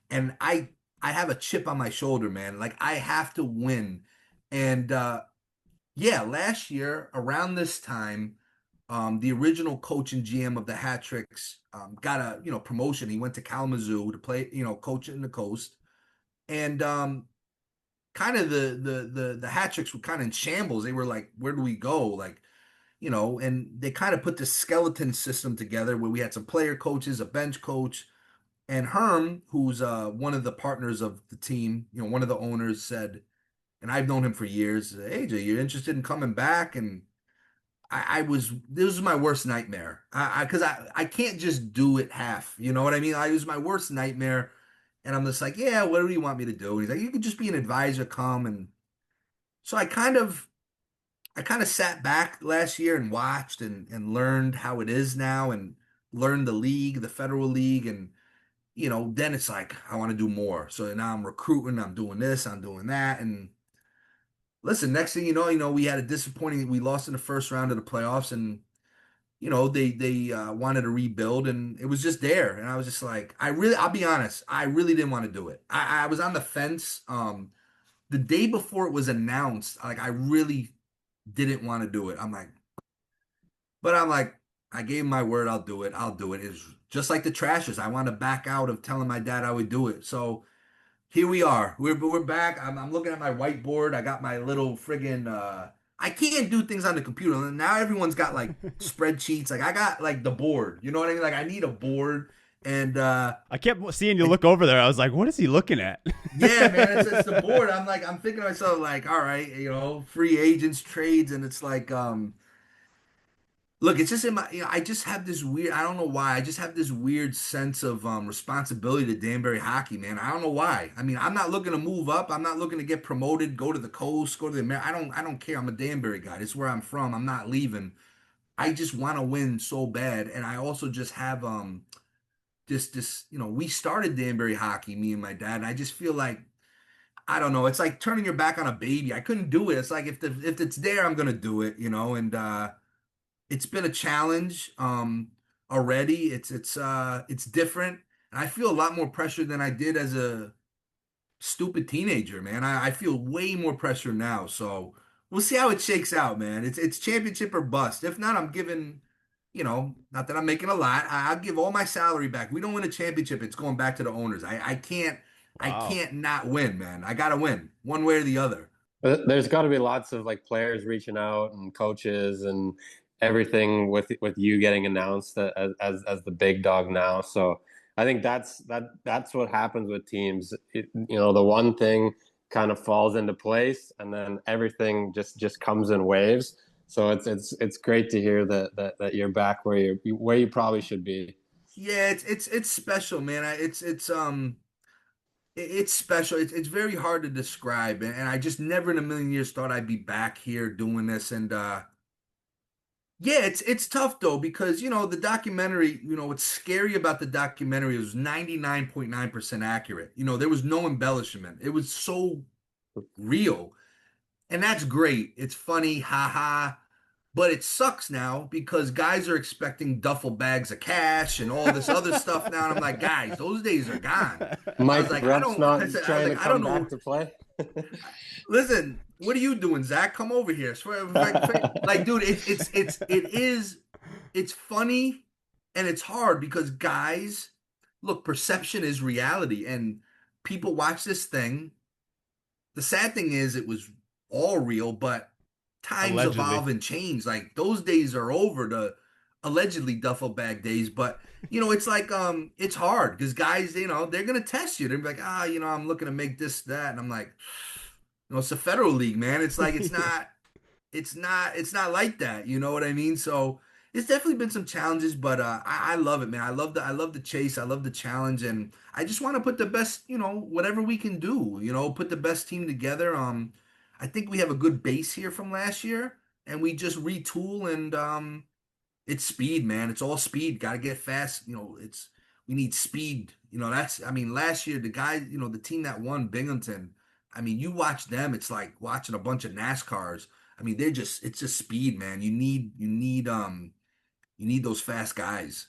And I have a chip on my shoulder, man. Like I have to win. And yeah, last year around this time, the original coach and GM of the Hat Tricks got a promotion. He went to Kalamazoo to play, coach in the coast. And kind of the Hat Tricks were kind of in shambles. They were like, where do we go? Like, and they kind of put this skeleton system together where we had some player coaches, a bench coach, and Herm, who's one of the partners of the team, one of the owners, said, and I've known him for years, "AJ, you're interested in coming back?" And this was my worst nightmare. Because I can't just do it half. You know what I mean? It was my worst nightmare. And I'm just like, "Yeah, what do you want me to do?" And he's like, "You could just be an advisor, come." And so I kind of sat back last year and watched and learned how it is now and learned the league, the federal league. And, then it's like, I want to do more. So now I'm recruiting, I'm doing this, I'm doing that. And listen, next thing you know, we had we lost in the first round of the playoffs, and they wanted to rebuild, and it was just there. And I was just like, I'll be honest, I really didn't want to do it. I was on the fence. The day before it was announced, like I really didn't want to do it. I'm like, I gave my word, I'll do it. It's just like the Trashers. I want to back out of telling my dad I would do it. So here we are. We're back. I'm looking at my whiteboard. I got my little friggin' I can't do things on the computer. Now everyone's got like spreadsheets. Like I got like the board. You know what I mean? Like I need a board. And I kept seeing you look over there. I was like, what is he looking at? Yeah, man, it's the board. I'm thinking to myself, like, all right, free agents, trades, and it's like, look, it's just in my, I just have this weird, I don't know why, I just have this weird sense of responsibility to Danbury hockey, man. I don't know why. I mean, I'm not looking to move up. I'm not looking to get promoted, go to the coast, go to the America. I don't care. I'm a Danbury guy. It's where I'm from. I'm not leaving. I just want to win so bad, and I also just have this, we started Danbury hockey, me and my dad, and I just feel like, I don't know, it's like turning your back on a baby. I couldn't do it. It's like if it's there, I'm gonna do it, and it's been a challenge already. It's different. And I feel a lot more pressure than I did as a stupid teenager, man. I feel way more pressure now. So we'll see how it shakes out, man. It's championship or bust. If not, I'm giving, not that I'm making a lot. I'll give all my salary back. We don't win a championship, it's going back to the owners. I can't I Wow. can't not win, man. I gotta win one way or the other. There's got to be lots of like players reaching out and coaches and everything with you getting announced as the big dog now. So I think that's what happens with teams. The one thing kind of falls into place, and then everything just comes in waves. So it's great to hear that you're back where you probably should be. Yeah, it's special, man. It's special. It's very hard to describe, and I just never in a million years thought I'd be back here doing this. And yeah, it's tough though, because the documentary, what's scary about the documentary is 99.9% accurate. There was no embellishment. It was so real, and that's great. It's funny, haha. But it sucks now because guys are expecting duffel bags of cash and all this other stuff now. And I'm like, guys, those days are gone. Mike like, Rep's not trying to I don't come know. back to play. Listen, what are you doing, Zach? Come over here. Like, dude, it's funny and it's hard because guys, look, perception is reality, and people watch this thing. The sad thing is it was all real, but times Allegedly. evolve and change. Like, those days are over, the allegedly duffel bag days. But it's like it's hard because guys, they're gonna test you. They're like, I'm looking to make this, that, and I'm like, it's a federal league, man. It's like it's not like that. You know what I mean? So it's definitely been some challenges, but I love it, man. I love the chase. I love the challenge, and I just want to put the best, whatever we can do. Put the best team together. I think we have a good base here from last year, and we just retool, and it's speed, man. It's all speed. Got to get fast. We need speed. Last year the guy, the team that won, Binghamton. You watch them, it's like watching a bunch of NASCARs. It's just speed, man. You need those fast guys.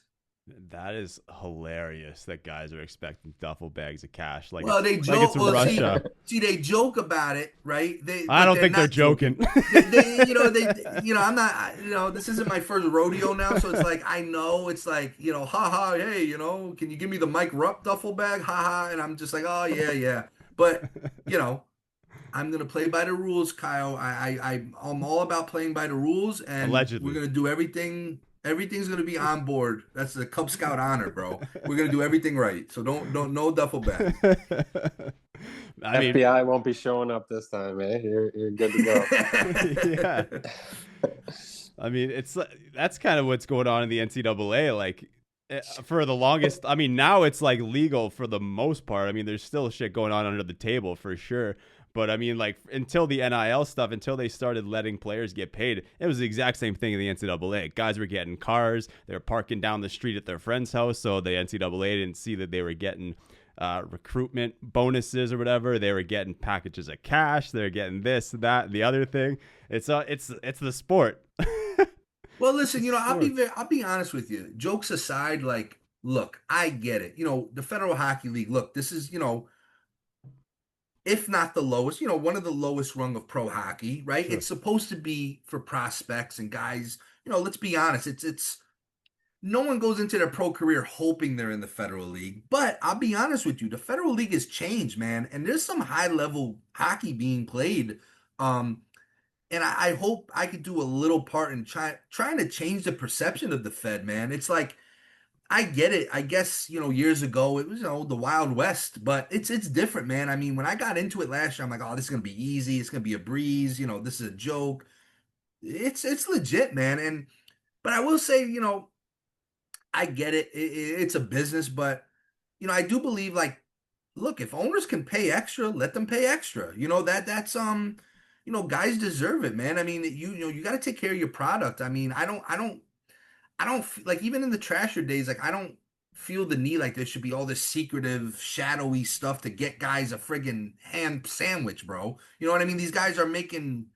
That is hilarious that guys are expecting duffel bags of cash. Well, they joke. Like it's Russia. See, they joke about it, right? I don't think they're joking. I'm not, this isn't my first rodeo now. So it's like, I know it's like, haha, hey, can you give me the Mike Rupp duffel bag? Haha. And I'm just like, oh, yeah. But, I'm going to play by the rules, Kyle. I'm all about playing by the rules, and Allegedly. We're going to do everything. Everything's going to be on board. That's the Cub Scout honor, bro. We're going to do everything right. So don't no duffel bag. FBI won't be showing up this time, man. You're good to go. Yeah. That's kind of what's going on in the NCAA. Like, for the longest, now it's like legal for the most part. There's still shit going on under the table for sure. But like, until the NIL stuff, until they started letting players get paid, it was the exact same thing in the NCAA. Guys were getting cars, they were parking down the street at their friend's house, so the NCAA didn't see that they were getting recruitment bonuses or whatever. They were getting packages of cash. They're getting this, that, the other thing. It's the sport. Well, listen, I'll be honest with you. Jokes aside, like, look, I get it. The Federal Hockey League. Look, this is if not the lowest, one of the lowest rung of pro hockey, right? Sure. It's supposed to be for prospects and guys, let's be honest. It's no one goes into their pro career hoping they're in the Federal League. But I'll be honest with you, the Federal League has changed, man. And there's some high level hockey being played. And I hope I could do a little part in trying to change the perception of the Fed, man. It's like, I get it. I guess, years ago it was, the Wild West, but it's different, man. When I got into it last year, I'm like, oh, this is going to be easy. It's going to be a breeze. This is a joke. It's legit, man. But I will say, I get it. It's a business, but, I do believe, like, look, if owners can pay extra, let them pay extra. That's guys deserve it, man. You got to take care of your product. I don't like, even in the Trasher days, like, I don't feel the need like there should be all this secretive, shadowy stuff to get guys a friggin' ham sandwich, bro. You know what I mean? These guys are making,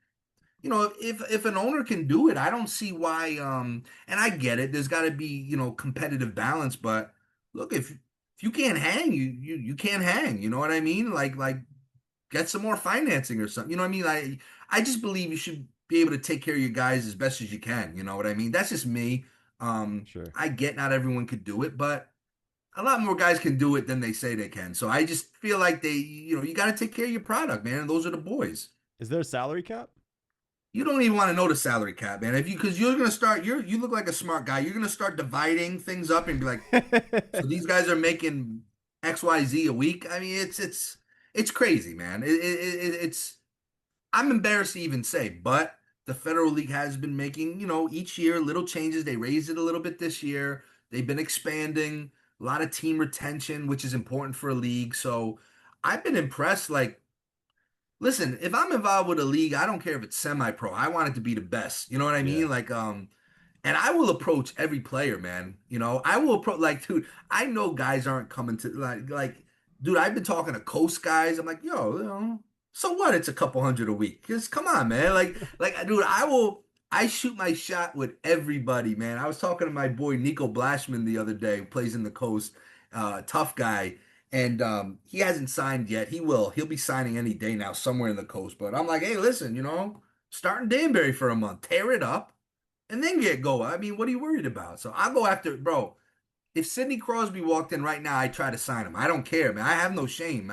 if an owner can do it, I don't see why. And I get it. There's got to be, competitive balance. But look, if you can't hang, you can't hang. You know what I mean? Like get some more financing or something. You know what I mean? I just believe you should be able to take care of your guys as best as you can. You know what I mean? That's just me. Sure. I get not everyone could do it, but a lot more guys can do it than they say they can. So I just feel like you got to take care of your product, man. And those are the boys. Is there a salary cap? You don't even want to know the salary cap, man. Because you're gonna start, you look like a smart guy. You're gonna start dividing things up and be like, so these guys are making XYZ a week. I mean, it's crazy, man. It's I'm embarrassed to even say, but the Federal League has been making, each year little changes. They raised it a little bit this year. They've been expanding a lot of team retention, which is important for a league. So I've been impressed. Like, listen, if I'm involved with a league, I don't care if it's semi-pro. I want it to be the best. You know what I mean? Yeah. Like, and I will approach every player, man. I will approach, like, dude, I know guys aren't coming to dude, I've been talking to Coast guys. I'm like, yo, so what? It's a couple hundred a week. Just come on, man. Like, dude, I shoot my shot with everybody, man. I was talking to my boy Nico Blashman the other day, who plays in the Coast, tough guy. And he hasn't signed yet. He will. He'll be signing any day now, somewhere in the Coast. But I'm like, hey, listen, start in Danbury for a month, tear it up, and then get going. I mean, what are you worried about? So I'll go after, bro. If Sidney Crosby walked in right now, I'd try to sign him. I don't care, man. I have no shame.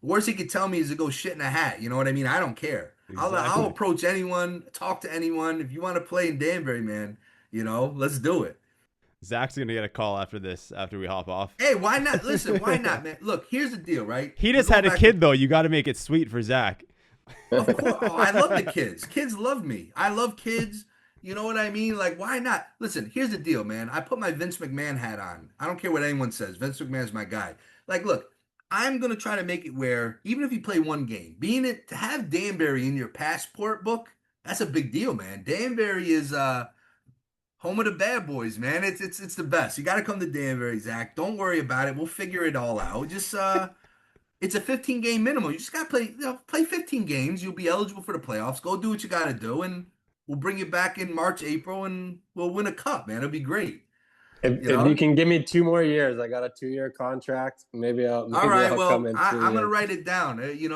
Worst he could tell me is to go shit in a hat. You know what I mean? I don't care. Exactly. I'll approach anyone, talk to anyone. If you want to play in Danbury, man, let's do it. Zach's gonna get a call after we hop off. Hey, why not? Listen, why not, man? Look, here's the deal, right? He just had a kid, though. You got to make it sweet for Zach. Of course. Oh, I love the kids. Kids love me. I love kids. You know what I mean? Like, why not? Listen, here's the deal, man. I put my Vince McMahon hat on. I don't care what anyone says. Vince McMahon's my guy. Like, look, I'm going to try to make it where, even if you play one game, to have Danbury in your passport book, that's a big deal, man. Danbury is home of the bad boys, man. It's the best. You got to come to Danbury, Zach. Don't worry about it. We'll figure it all out. Just it's a 15-game minimum. You just got to play 15 games. You'll be eligible for the playoffs. Go do what you got to do, and we'll bring you back in March, April, and we'll win a cup, man. It'll be great. If you can give me 2 more years, I got a 2-year contract. Maybe I'll come in. I'm gonna write it down. In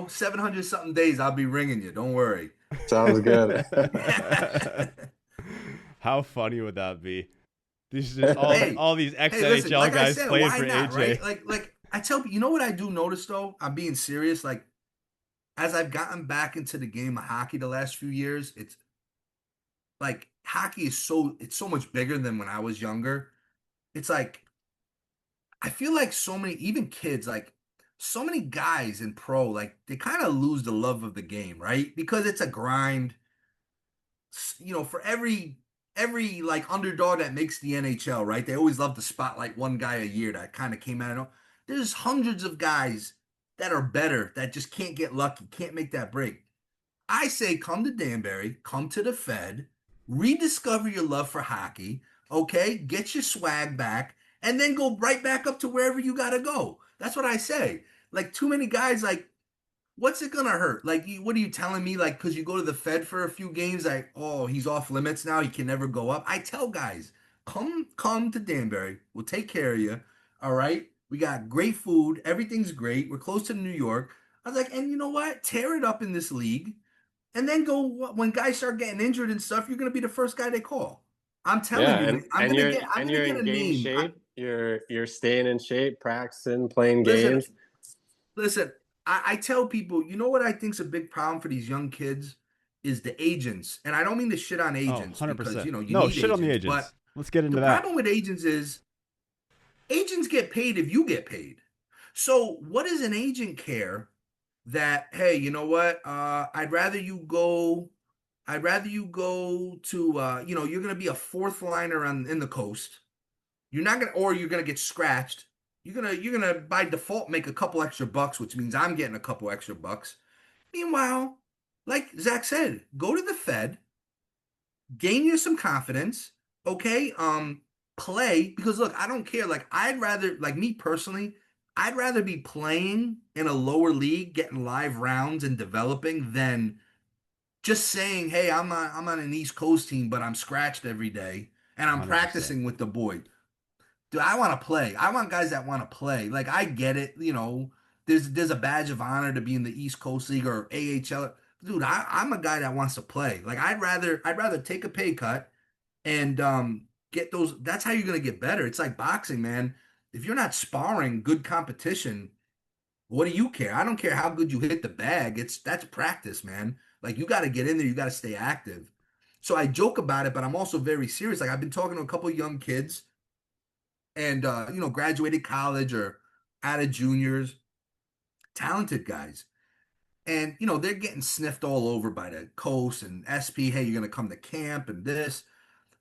700 something days, I'll be ringing you. Don't worry. Sounds good. How funny would that be? These just all these ex-NHL guys playing for AJ. Right? Like I tell you, you know what I do notice though? I'm being serious. Like, as I've gotten back into the game of hockey the last few years, it's like hockey is so much bigger than when I was younger. It's like I feel like so many, even kids, like so many guys in pro, like they kind of lose the love of the game, right? Because it's a grind. For every like underdog that makes the NHL, right? They always love to spotlight one guy a year that kind of came out of. There's hundreds of guys that are better that just can't get lucky, can't make that break. I say come to Danbury, come to the Fed, rediscover your love for hockey, okay? Get your swag back, and then go right back up to wherever you got to go. That's what I say. Like, too many guys, like, what's it going to hurt? Like, what are you telling me? Like, because you go to the Fed for a few games, like, oh, he's off limits now. He can never go up. I tell guys, come to Danbury. We'll take care of you, all right? We got great food. Everything's great. We're close to New York. I was like, and you know what? Tear it up in this league. And then go, when guys start getting injured and stuff, you're going to be the first guy they call. I'm telling you. I'm going to get a name. Shape. You're staying in shape, practicing, playing games. Listen, I tell people, you know what I think is a big problem for these young kids is the agents. And I don't mean to shit on agents. 100%. Because, you need shit agents, on the agents. But let's get into that. The problem with agents is agents get paid if you get paid. So what does an agent care that, hey, you know what? I'd rather you go to, you're going to be a fourth liner in the Coast. You're not going to, or you're going to get scratched. You're going to by default make a couple extra bucks, which means I'm getting a couple extra bucks. Meanwhile, like Zach said, go to the Fed, gain you some confidence. Okay. play, because look, I don't care. Like I'd rather, like me personally, I'd rather be playing in a lower league, getting live rounds and developing than just saying, "Hey, I'm on an East Coast team, but I'm scratched every day and I'm 100%. practicing with the boy." Dude, I want to play. I want guys that want to play. Like I get it, there's a badge of honor to be in the East Coast League or AHL. Dude, I'm a guy that wants to play. Like I'd rather take a pay cut and get those. That's how you're gonna get better. It's like boxing, man. If you're not sparring good competition, what do you care? I don't care how good you hit the bag. That's practice, man. Like you got to get in there. You got to stay active. So I joke about it, but I'm also very serious. Like I've been talking to a couple of young kids and graduated college or out of juniors, talented guys. And they're getting sniffed all over by the coast and SP. Hey, you're gonna come to camp and this.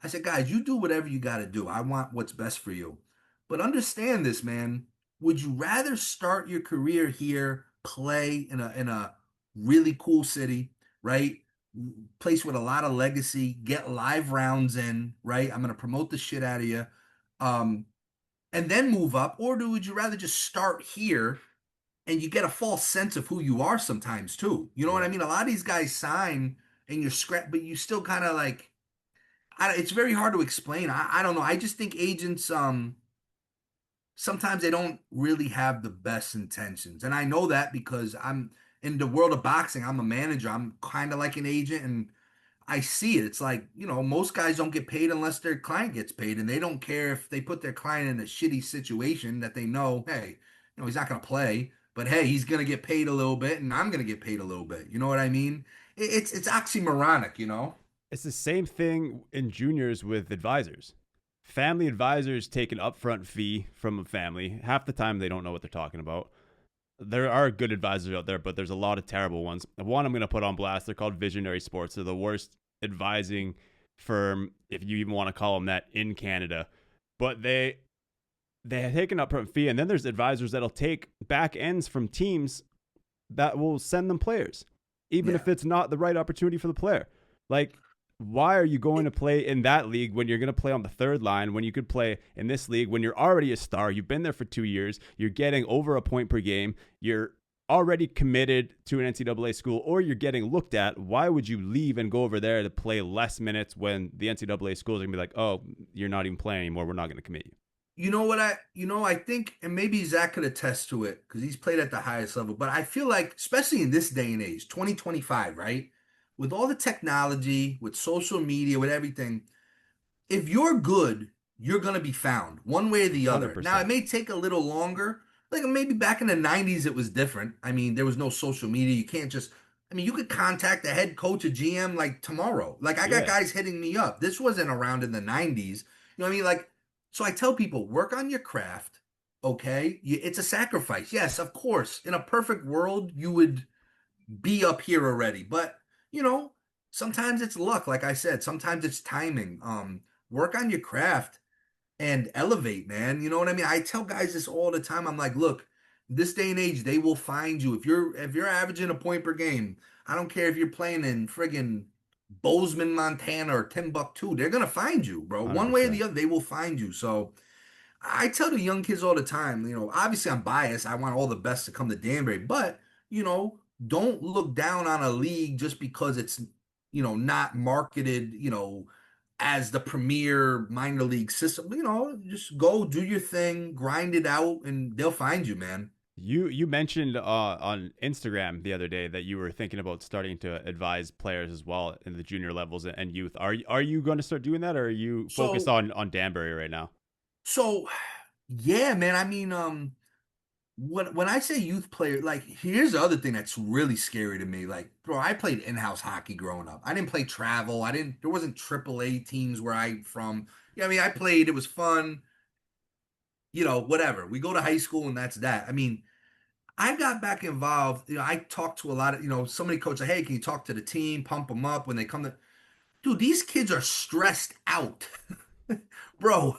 I said, guys, you do whatever you got to do. I want what's best for you. But understand this, man. Would you rather start your career here, play in a really cool city, right? Place with a lot of legacy, get live rounds in, right? I'm gonna promote the shit out of you. Um, and then move up, or would you rather just start here and you get a false sense of who you are sometimes too? You know what I Yeah. mean? A lot of these guys sign and you're scrap, but you still kind of like it's very hard to explain. I don't know. I just think agents sometimes they don't really have the best intentions. And I know that because I'm in the world of boxing, I'm a manager. I'm kind of like an agent and I see it. It's like, most guys don't get paid unless their client gets paid and they don't care if they put their client in a shitty situation that they know, hey, he's not going to play, but hey, he's going to get paid a little bit and I'm going to get paid a little bit. You know what I mean? It's oxymoronic. It's the same thing in juniors with advisors. Family advisors take an upfront fee from a family. Half the time they don't know what they're talking about. There are good advisors out there, but there's a lot of terrible ones. One I'm going to put on blast. They're called Visionary Sports. They're the worst advising firm, if you even want to call them that, in Canada. But they take an upfront fee, and then there's advisors that'll take back ends from teams that will send them players, even Yeah. if it's not the right opportunity for the player. Like, why are you going to play in that league when you're going to play on the third line when you could play in this league when you're already a star? You've been there for 2 years. You're getting over a point per game. You're already committed to an NCAA school, or you're getting looked at. Why would you leave and go over there to play less minutes when the NCAA schools are going to be like, oh, you're not even playing anymore. We're not going to commit you. You know what I think, and maybe Zach could attest to it because he's played at the highest level, but I feel like, especially in this day and age, 2025, right? With all the technology, with social media, with everything, if you're good, you're going to be found one way or the other. Now, it 100%. may take a little longer. Like maybe back in the 90s, it was different. I mean, there was no social media. You can't just, I mean, you could contact the head coach or GM like tomorrow. Like I got Yeah. guys hitting me up. This wasn't around in the 90s. You know what I mean? Like, so I tell people, work on your craft. Okay. It's a sacrifice. Yes, of course. In a perfect world, you would be up here already. But you know, sometimes it's luck, like I said, sometimes it's timing. Work on your craft and elevate, man. You know what I mean? I tell guys this all the time. I'm like, look, this day and age, they will find you. If you're averaging a point per game, I don't care if you're playing in friggin' Bozeman, Montana or Timbuktu, they're gonna find you, bro. One way or 100%. the other, they will find you. So I tell the young kids all the time, obviously I'm biased. I want all the best to come to Danbury, but don't look down on a league just because it's, not marketed, as the premier minor league system. Just go do your thing, grind it out, and they'll find you, man. You mentioned on Instagram the other day that you were thinking about starting to advise players as well in the junior levels and youth. Are you going to start doing that, or are you focused So, on Danbury right now? so yeah, man. I mean, when I say youth player, like here's the other thing that's really scary to me. Like, bro, I played in-house hockey growing up. I didn't play travel. There wasn't AAA teams where I'm from. Yeah, I mean, I played, it was fun, whatever. We go to high school and that's that. I mean, I got back involved. I talked to a lot of, so many coaches, hey, can you talk to the team, pump them up when they come to, dude, these kids are stressed out. Bro,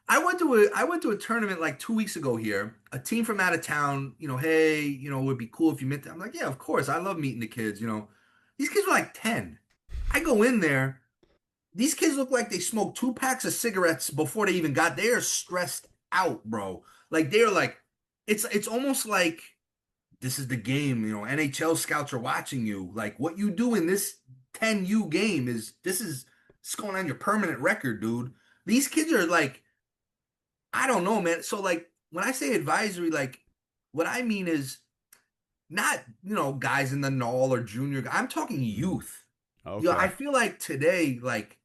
I went to a tournament like 2 weeks ago here. A team from out of town, hey, it would be cool if you met them. I'm like, yeah, of course. I love meeting the kids. These kids were like 10. I go in there. these kids look like they smoked 2 packs of cigarettes before they even got there. Stressed out, bro. Like they're like, it's almost like this is the game. You know, NHL scouts are watching you. Like what you do in this 10U game it's going on your permanent record, dude. These kids are like, I don't know, man. So like when I say advisory, like what I mean is not, guys in the null or junior. I'm talking youth. I Okay. feel like today, like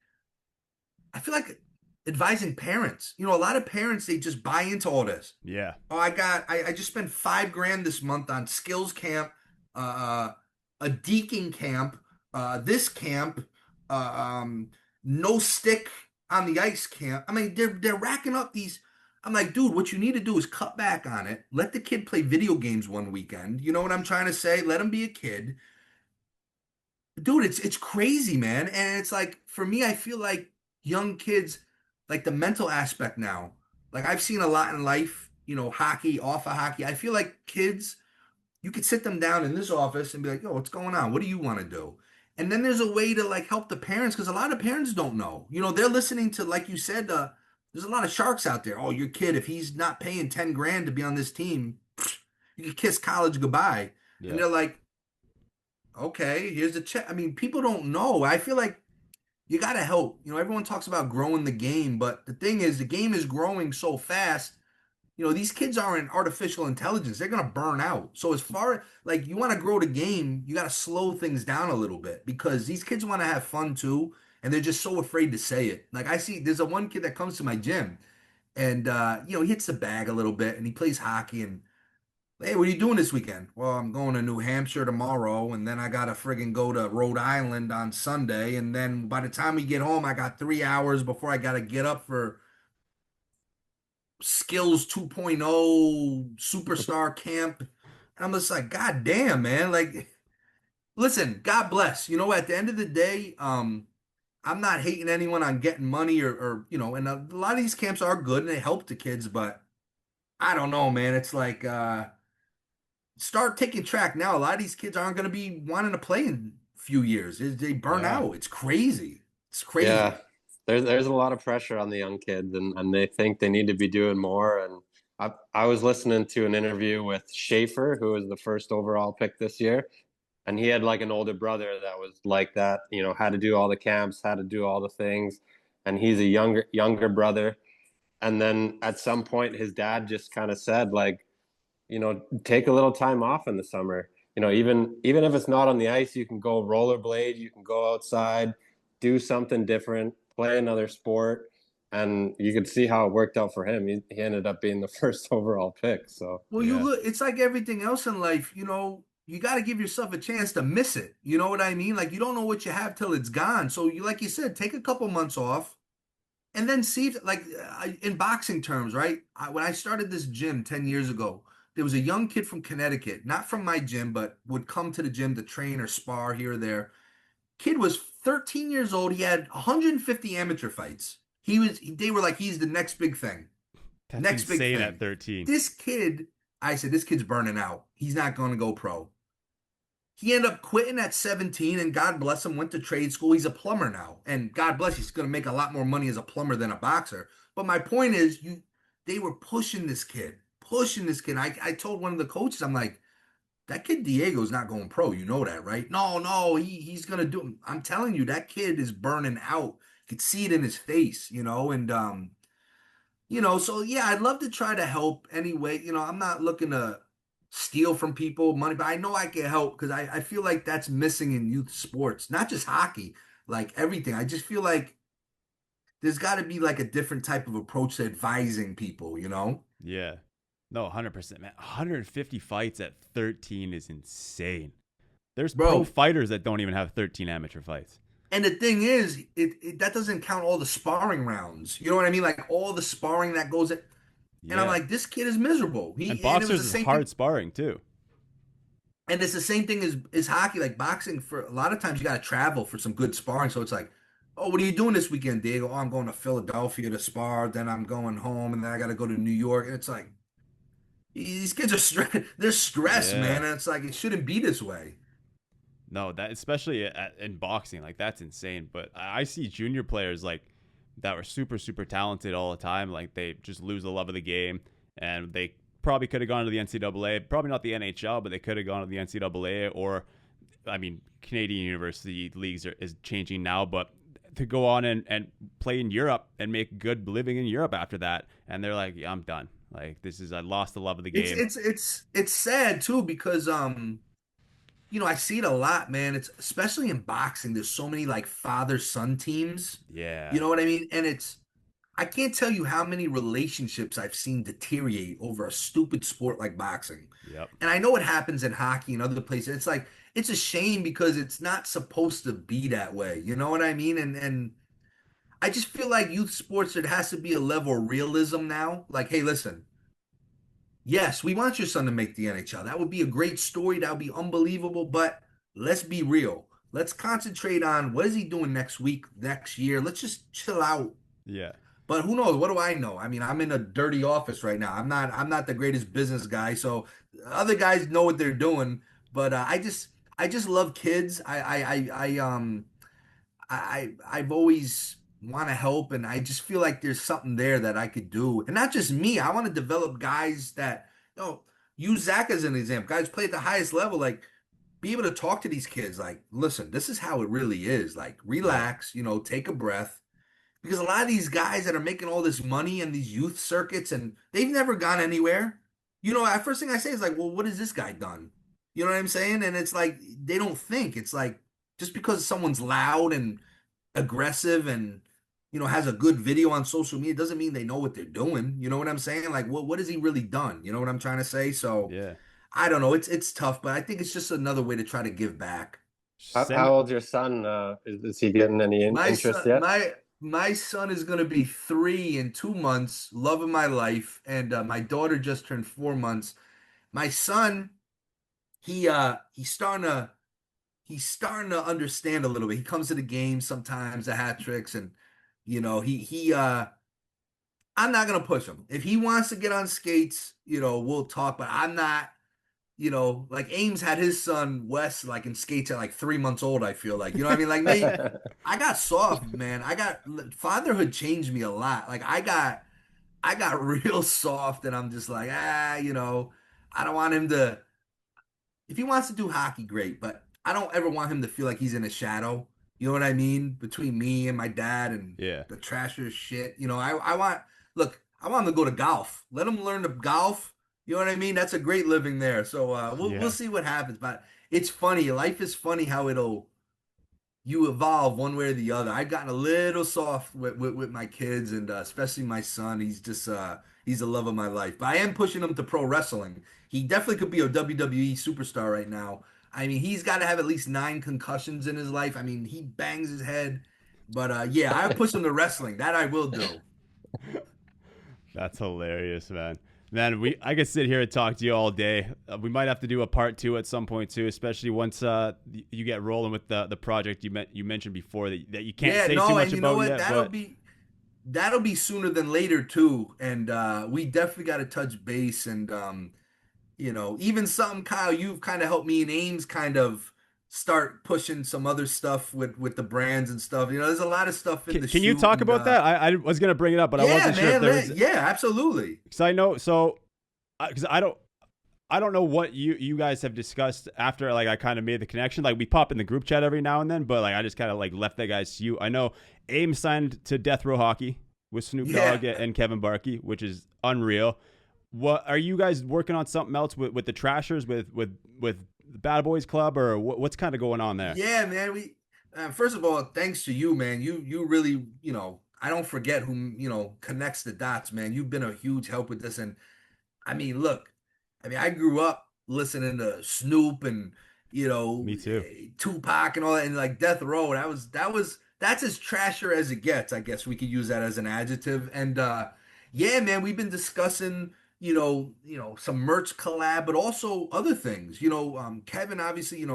I feel like advising parents. A lot of parents they just buy into all this. Yeah. Oh, I just spent $5,000 this month on skills camp, uh, a deacon camp, this camp, uh, um, no stick on the ice camp. I mean, they're racking up these. I'm like, dude, what you need to do is cut back on it. Let the kid play video games one weekend. You know what I'm trying to say? Let him be a kid, dude. It's crazy, man. And it's like for me, I feel like young kids, like the mental aspect now. Like I've seen a lot in life, hockey, off of hockey. I feel like kids, you could sit them down in this office and be like, yo, what's going on? What do you want to do? And then there's a way to like help the parents because a lot of parents don't know. They're listening to, like you said, there's a lot of sharks out there. Oh, your kid, if he's not paying 10 grand to be on this team, you can kiss college goodbye. And Yeah. they're like, okay, here's a check. I mean, people don't know. I feel like you got to help. Everyone talks about growing the game, but the thing is, the game is growing so fast. These kids aren't artificial intelligence. They're going to burn out. So as far like you want to grow the game, you got to slow things down a little bit because these kids want to have fun too. And they're just so afraid to say it. Like I see, there's a one kid that comes to my gym and, he hits the bag a little bit and he plays hockey and, hey, what are you doing this weekend? Well, I'm going to New Hampshire tomorrow, and then I gotta friggin' go to Rhode Island on Sunday, and then by the time we get home, I got 3 hours before I gotta get up for Skills 2.0 Superstar Camp. And I'm just like, God damn, man. Like, listen, God bless. At the end of the day, I'm not hating anyone on getting money and a lot of these camps are good and they help the kids, but I don't know, man. It's like start taking track now. A lot of these kids aren't going to be wanting to play in a few years. They burn Yeah. out. It's crazy. It's crazy. Yeah, there's a lot of pressure on the young kids, and they think they need to be doing more. And I was listening to an interview with Schaefer, who was the first overall pick this year, and he had like an older brother that was like that, had to do all the camps, had to do all the things, and he's a younger brother. And then at some point, his dad just kind of said, like, take a little time off in the summer. Even if it's not on the ice, you can go rollerblade, you can go outside, do something different, play another sport. And you could see how it worked out for him. He ended up being the first overall pick. So Well, Yeah. it's like everything else in life, you got to give yourself a chance to miss it. You know what I mean? Like you don't know what you have till it's gone. So like you said, take a couple months off and then see if, like in boxing terms, right? When I started this gym 10 years ago, there was a young kid from Connecticut, not from my gym, but would come to the gym to train or spar here or there. Kid was 13 years old. He had 150 amateur fights. They were like, he's the next big thing. That's Next big insane thing. at 13. This kid, I said, this kid's burning out. He's not going to go pro. He ended up quitting at 17, and God bless him, went to trade school. He's a plumber now. And God bless, he's going to make a lot more money as a plumber than a boxer. But my point is, they were pushing this kid. I told one of the coaches, I'm like, that kid Diego's not going pro. You know that, right? No, he's going to do it. I'm telling you, that kid is burning out. You could see it in his face, and so yeah, I'd love to try to help anyway. I'm not looking to steal from people money, but I know I can help because I feel like that's missing in youth sports, not just hockey, like everything. I just feel like there's got to be like a different type of approach to advising people. Yeah. No, 100%, man. 150 fights at 13 is insane. There's pro Bro. fighters that don't even have 13 amateur fights. And the thing is, that doesn't count all the sparring rounds. You know what I mean? Like all the sparring that goes in. And I'm Yeah. like, this kid is miserable. And it was boxers the is same hard thing. sparring too. And it's the same thing as hockey, like boxing. For a lot of times, you got to travel for some good sparring. So it's like, oh, what are you doing this weekend, Diego? Oh, I'm going to Philadelphia to spar. Then I'm going home, and then I got to go to New York. And it's like, these kids are they're stressed, Yeah. man. And it's like it shouldn't be this way. No, that especially in boxing, like that's insane. But I see junior players like that were super super talented all the time. Like they just lose the love of the game, and they probably could have gone to the NCAA. Probably not the NHL, but they could have gone to the NCAA or, I mean, Canadian university leagues is changing now, but to go on and play in Europe and make good living in Europe after that, and they're like, yeah, I'm done. Like I lost the love of the game. It's sad too because I see it a lot, man. It's especially in boxing. There's so many like father-son teams. Yeah. You know what I mean? And I can't tell you how many relationships I've seen deteriorate over a stupid sport like boxing. Yep. And I know it happens in hockey and other places. It's like it's a shame because it's not supposed to be that way. You know what I mean? And I just feel like youth sports, there has to be a level of realism now. Like, hey, listen, yes, we want your son to make the NHL. That would be a great story. That would be unbelievable. But let's be real. Let's concentrate on what is he doing next week, next year. Let's just chill out. Yeah. But who knows? What do I know? I mean, I'm in a dirty office right now. I'm not the greatest business guy. So other guys know what they're doing. But I just love kids. I've always want to help, and I just feel like there's something there that I could do, and not just me. I want to develop guys that use Zach as an example. Guys play at the highest level, like be able to talk to these kids. Like, listen, this is how it really is. Like, relax. Take a breath. Because a lot of these guys that are making all this money in these youth circuits and they've never gone anywhere. First thing I say is like, well, what has this guy done? You know what I'm saying? And it's like they don't think. It's like just because someone's loud and aggressive and has a good video on social media doesn't mean they know what they're doing. You know what I'm saying? Like, what has he really done? You know what I'm trying to say? So yeah, I don't know. It's tough, but I think it's just another way to try to give back. How old's your son? Is he getting any interest yet? My son is going to be 3 in 2 months, love of my life, and my daughter just turned 4 months. My son, he's starting to understand a little bit. He comes to the game sometimes, the hat tricks, and I'm not gonna push him. If he wants to get on skates, we'll talk. But I'm not. Like Ames had his son Wes like in skates at like 3 months old. I feel like, what I mean? Like me, I got soft, man. Fatherhood changed me a lot. Like I got real soft, and I'm just like, I don't want him to. If he wants to do hockey, great, but I don't ever want him to feel like he's in a shadow. You know what I mean? Between me and my dad and the Trashers shit. I want him to go to golf. Let him learn to golf. You know what I mean? That's a great living there. So we'll see what happens. But it's funny. Life is funny how you evolve one way or the other. I've gotten a little soft with my kids, and especially my son. He's just he's the love of my life. But I am pushing him to pro wrestling. He definitely could be a WWE superstar right now. I mean, he's got to have at least 9 concussions in his life. I mean, he bangs his head. But I push him to wrestling. That I will do. That's hilarious, man. Man, I could sit here and talk to you all day. We might have to do a part 2 at some point too, especially once you get rolling with the project you mentioned before that you can't say too much about yet. That'll be sooner than later too, and we definitely got to touch base. And even something, Kyle, you've kind of helped me and Ames kind of start pushing some other stuff with the brands and stuff. There's a lot of stuff in the shoot. Can you talk about that? I was gonna bring it up, but I wasn't sure if there was. Yeah, absolutely. Because I know, because I don't know what you guys have discussed after like I kind of made the connection. Like we pop in the group chat every now and then, but like I just kind of like left that guys to you. I know Ames signed to Death Row Hockey with Snoop Dogg and Kevin Barkey, which is unreal. What are you guys working on something else with the Trashers with the Bad Boys Club, or what's kind of going on there? Yeah, man. We first of all, thanks to you, man. You really, I don't forget who connects the dots, man. You've been a huge help with this, and I mean, look, I grew up listening to Snoop and me too, Tupac and all that, and like Death Row. That's as trasher as it gets. I guess we could use that as an adjective. And yeah, man, we've been discussing. Some merch collab, but also other things. Kevin, obviously,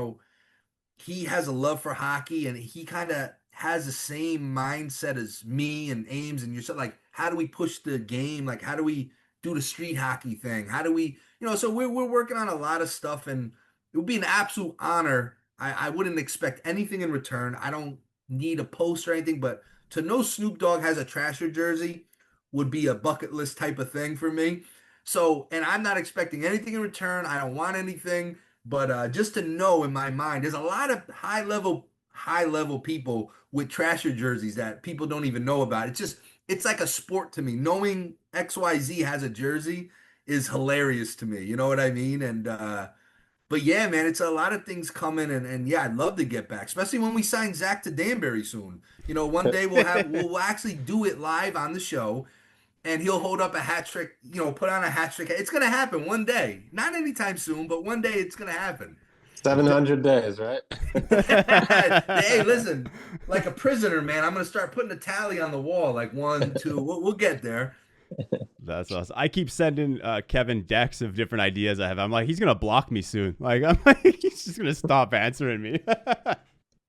he has a love for hockey, and he kind of has the same mindset as me and Ames and yourself. Like, how do we push the game? Like, how do we do the street hockey thing? How do we, so we're working on a lot of stuff, and it would be an absolute honor. I wouldn't expect anything in return. I don't need a post or anything, but to know Snoop Dogg has a Trasher jersey would be a bucket list type of thing for me. So, and I'm not expecting anything in return. I don't want anything, but just to know in my mind, there's a lot of high level people with Trasher jerseys that people don't even know about. It's like a sport to me. Knowing XYZ has a jersey is hilarious to me. You know what I mean? And but yeah, man, it's a lot of things coming, and yeah, I'd love to get back, especially when we sign Zach to Danbury soon. You know, one day we'll actually do it live on the show, and he'll hold up a hat trick, you know, put on a hat trick. It's gonna happen one day, not anytime soon, but one day it's gonna happen. 700 days, right? Hey, listen, like a prisoner, man. I'm gonna start putting a tally on the wall, like 1, 2. We'll get there. That's awesome. I keep sending Kevin decks of different ideas I have. I'm like, he's gonna block me soon. Like, I'm like, he's just gonna stop answering me.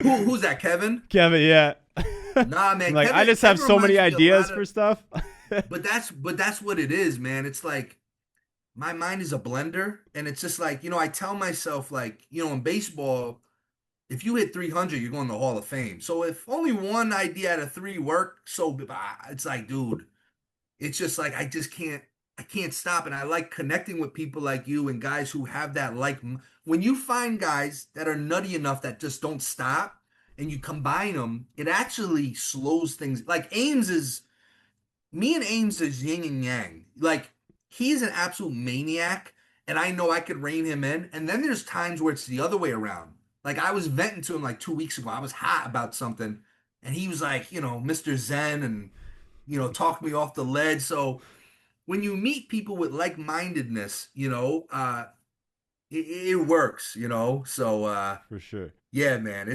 Who's that, Kevin? Kevin, yeah. Nah, man. Like, Kevin, I just have so many ideas for stuff. But that's what it is, man. It's like my mind is a blender, and it's just like, you know, I tell myself, like, you know, in baseball, if you hit 300, you're going to the Hall of Fame. So if only one idea out of 3 work, so it's like, dude, it's just like I can't stop. And I like connecting with people like you and guys who have that, like, when you find guys that are nutty enough that just don't stop and you combine them, it actually slows things. Like me and Ames is yin and yang. Like, he's an absolute maniac, and I know I could rein him in. And then there's times where it's the other way around. Like, I was venting to him like 2 weeks ago. I was hot about something, and he was like, you know, Mr. Zen, and, you know, talked me off the ledge. So when you meet people with like-mindedness, you know, it works, you know. So For sure. yeah, man,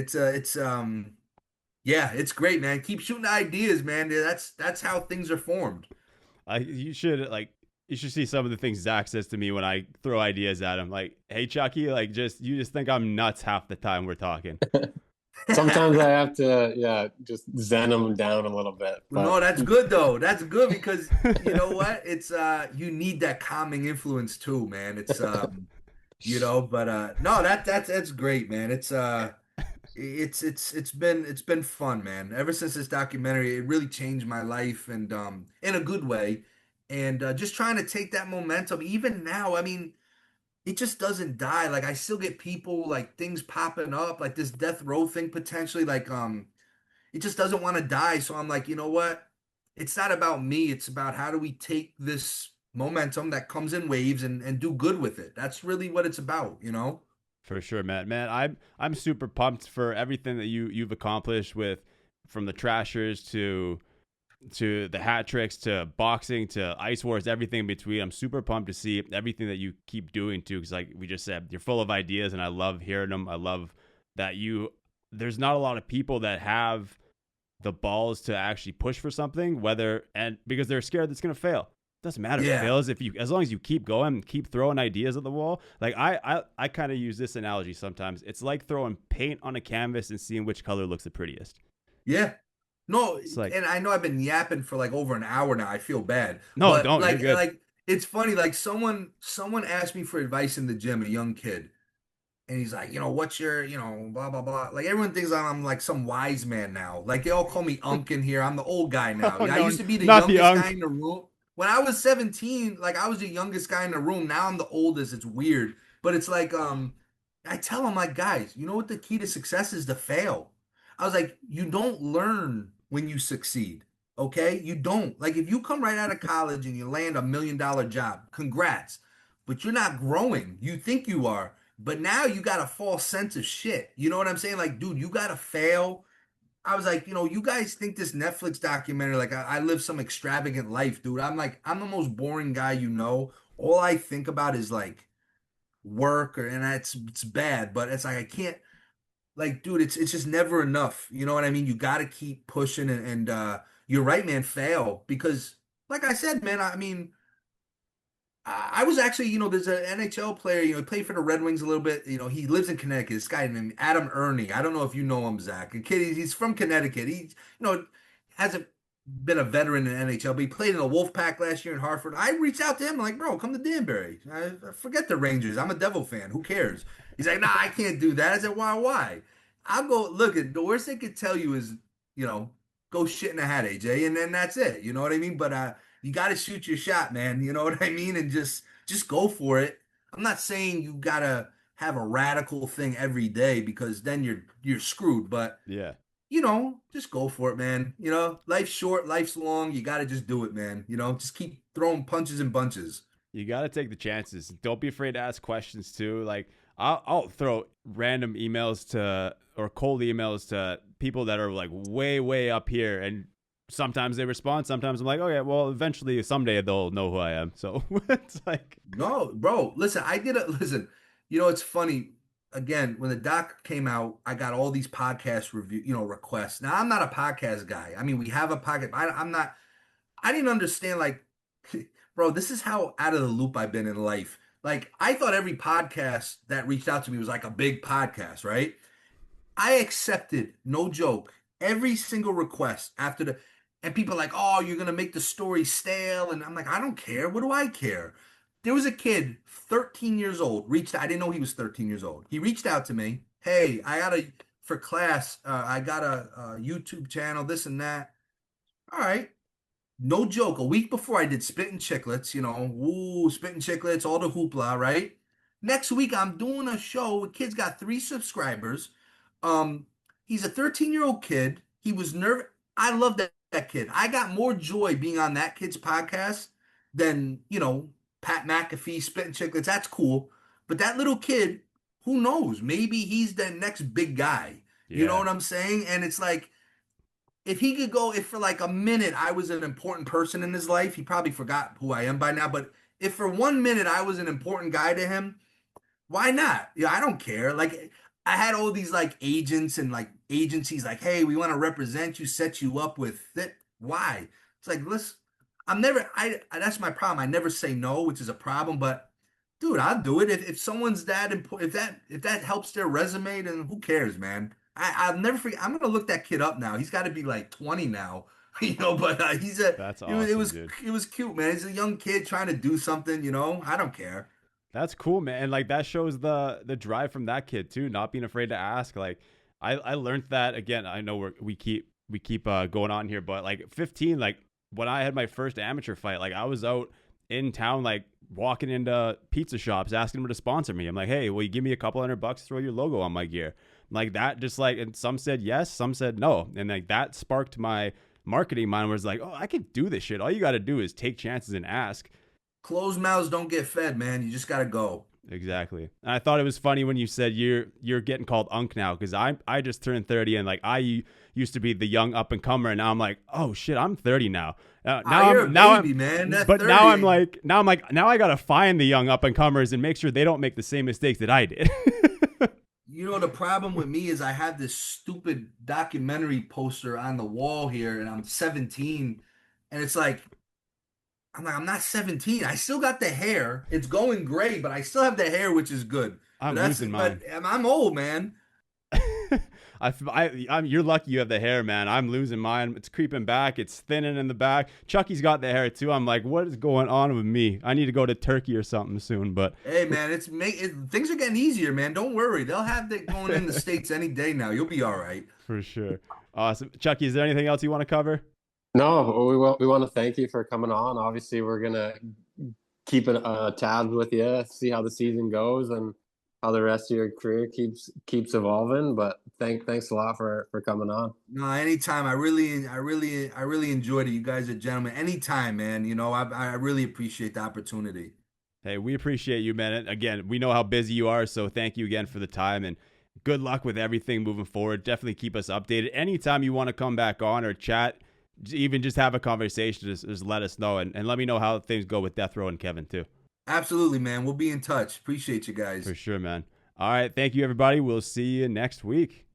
yeah, it's great, man. Keep shooting ideas, man. That's how things are formed. You should see some of the things Zach says to me when I throw ideas at him. Like, hey, Chucky, like, you just think I'm nuts half the time we're talking. Sometimes I have to, just zen them down a little bit. But... No, that's good though. That's good because you know what? It's you need that calming influence too, man. It's you know, but no, that's great, man. It's been fun, man. Ever since this documentary, it really changed my life, and in a good way. And just trying to take that momentum. Even now, I mean, it just doesn't die. Like, I still get people, like, things popping up, like this death row thing potentially. Like, it just doesn't want to die. So I'm like, you know what? It's not about me. It's about how do we take this momentum that comes in waves and do good with it. That's really what it's about, you know? For sure, Matt. Man, I'm super pumped for everything that you've accomplished from the Trashers to the hat tricks to boxing to Ice Wars, everything in between. I'm super pumped to see everything that you keep doing too, because like we just said, you're full of ideas, and I love hearing them. I love that there's not a lot of people that have the balls to actually push for something, because they're scared that's gonna fail. Doesn't matter if it fails as long as you keep going and keep throwing ideas at the wall. Like I kind of use this analogy sometimes. It's like throwing paint on a canvas and seeing which color looks the prettiest. Yeah. No, and I know I've been yapping for like over an hour now. I feel bad. No, but don't. You're good. Like, it's funny. Like, someone asked me for advice in the gym, a young kid, and he's like, you know, what's your, you know, blah blah blah. Like, everyone thinks I'm like some wise man now. Like, they all call me Unc in here. I'm the old guy now. Oh, I used to be the youngest guy in the room. When I was 17, like, I was the youngest guy in the room. Now I'm the oldest. It's weird, but it's like, I tell them, like, guys, you know what the key to success is? To fail. I was like, you don't learn when you succeed, okay? You don't. Like, if you come right out of college and you land $1 million job, congrats. But you're not growing. You think you are, but now you got a false sense of shit. You know what I'm saying? Like, dude, you got to fail. I was like, you know, you guys think this Netflix documentary, like, I live some extravagant life, dude. I'm like, I'm the most boring guy you know. All I think about is, like, work, and it's bad, but it's like, I can't. Like, dude, it's just never enough. You know what I mean? You got to keep pushing, and you're right, man. Fail, because, like I said, man. I mean, I was actually, you know, there's an NHL player. You know, he played for the Red Wings a little bit. You know, he lives in Connecticut. This guy named Adam Ernie. I don't know if you know him, Zach. A kid. He's from Connecticut. He, you know, hasn't been a veteran in the NHL, but he played in the Wolfpack last year in Hartford. I reached out to him, like, bro, come to Danbury. I forget the Rangers. I'm a Devil fan. Who cares? He's like, nah, I can't do that. I said, why? I'll go, look, the worst they could tell you is, go shit in a hat, AJ, and then that's it. You know what I mean? But you got to shoot your shot, man. You know what I mean? And just go for it. I'm not saying you got to have a radical thing every day because then you're screwed. But Yeah. Just go for it, man. Life's short, life's long. You got to just do it, man. Just keep throwing punches and bunches. You got to take the chances. Don't be afraid to ask questions too. Like I'll throw random emails or cold emails to people that are like way, way up here. And sometimes they respond. Sometimes I'm like, okay, well, eventually someday they'll know who I am. So it's like, no, bro, listen, it's funny. Again, when the doc came out, I got all these podcast requests. Now I'm not a podcast guy. I mean, we have a podcast. I didn't understand, like, bro, this is how out of the loop I've been in life. Like, I thought every podcast that reached out to me was like a big podcast, right? I accepted, no joke, every single request and people are like, oh, you're going to make the story stale. And I'm like, I don't care. What do I care? There was a kid, 13 years old, I didn't know he was 13 years old. He reached out to me. Hey, for class, I got a YouTube channel, this and that. All right. No joke. A week before I did Spittin' Chicklets, Spittin' Chicklets, all the hoopla, right? Next week, I'm doing a show. The kid's got 3 subscribers. He's a 13-year-old kid. He was nervous. I love that kid. I got more joy being on that kid's podcast than, Pat McAfee, Spittin' Chicklets. That's cool. But that little kid, who knows? Maybe he's the next big guy. Yeah. You know what I'm saying? And it's like, if for like a minute I was an important person in his life, he probably forgot who I am by now. But if for 1 minute I was an important guy to him, why not? Yeah, I don't care. Like, I had all these like agents and like agencies like, hey, we want to represent you, set you up with it. Why? It's like, listen, that's my problem. I never say no, which is a problem. But dude, I'll do it if someone's that important. If that helps their resume, then who cares, man? I'll never forget. I'm gonna look that kid up now. He's got to be like 20 now, But that's awesome, it was cute, man. He's a young kid trying to do something. I don't care. That's cool, man. And like that shows the drive from that kid too, not being afraid to ask. Like I learned that again. I know we keep going on here, but like 15, like when I had my first amateur fight, like I was out in town, like walking into pizza shops, asking them to sponsor me. I'm like, hey, will you give me a couple $100 to throw your logo on my gear? Like that, just like, and some said yes, some said no. And like that sparked my marketing mind where it's like, oh, I can do this shit. All you got to do is take chances and ask. Closed mouths don't get fed, man. You just got to go. Exactly. And I thought it was funny when you said you're getting called Unk now, because I just turned 30 and like I used to be the young up and comer, and now I'm like, oh shit, I'm 30 now. Now I'm, man. But 30. now I gotta find the young up and comers and make sure they don't make the same mistakes that I did. The problem with me is I have this stupid documentary poster on the wall here, and I'm 17, and it's like, I'm not 17. I still got the hair. It's going gray, but I still have the hair, which is good. I'm losing mine. But I'm old, man. You're lucky you have the hair, man. I'm losing mine. It's creeping back. It's thinning in the back. Chucky's got the hair too. I'm like, what is going on with me? I need to go to Turkey or something soon. But hey, man, things are getting easier, man. Don't worry. They'll have that going in the States any day now. You'll be all right. For sure. Awesome. Chucky, is there anything else you want to cover? No, we want to thank you for coming on. Obviously, we're gonna keep tabs with you, see how the season goes and how the rest of your career keeps evolving. But thanks a lot for coming on. No, anytime. I really enjoyed it. You guys are gentlemen. Anytime, man. I really appreciate the opportunity. Hey, we appreciate you, man. Again, we know how busy you are, so thank you again for the time, and good luck with everything moving forward. Definitely keep us updated. Anytime you want to come back on or chat, even just have a conversation, just let us know, and let me know how things go with Death Row and Kevin too. Absolutely, man. We'll be in touch. Appreciate you guys. For sure, man. All right. Thank you, everybody. We'll see you next week.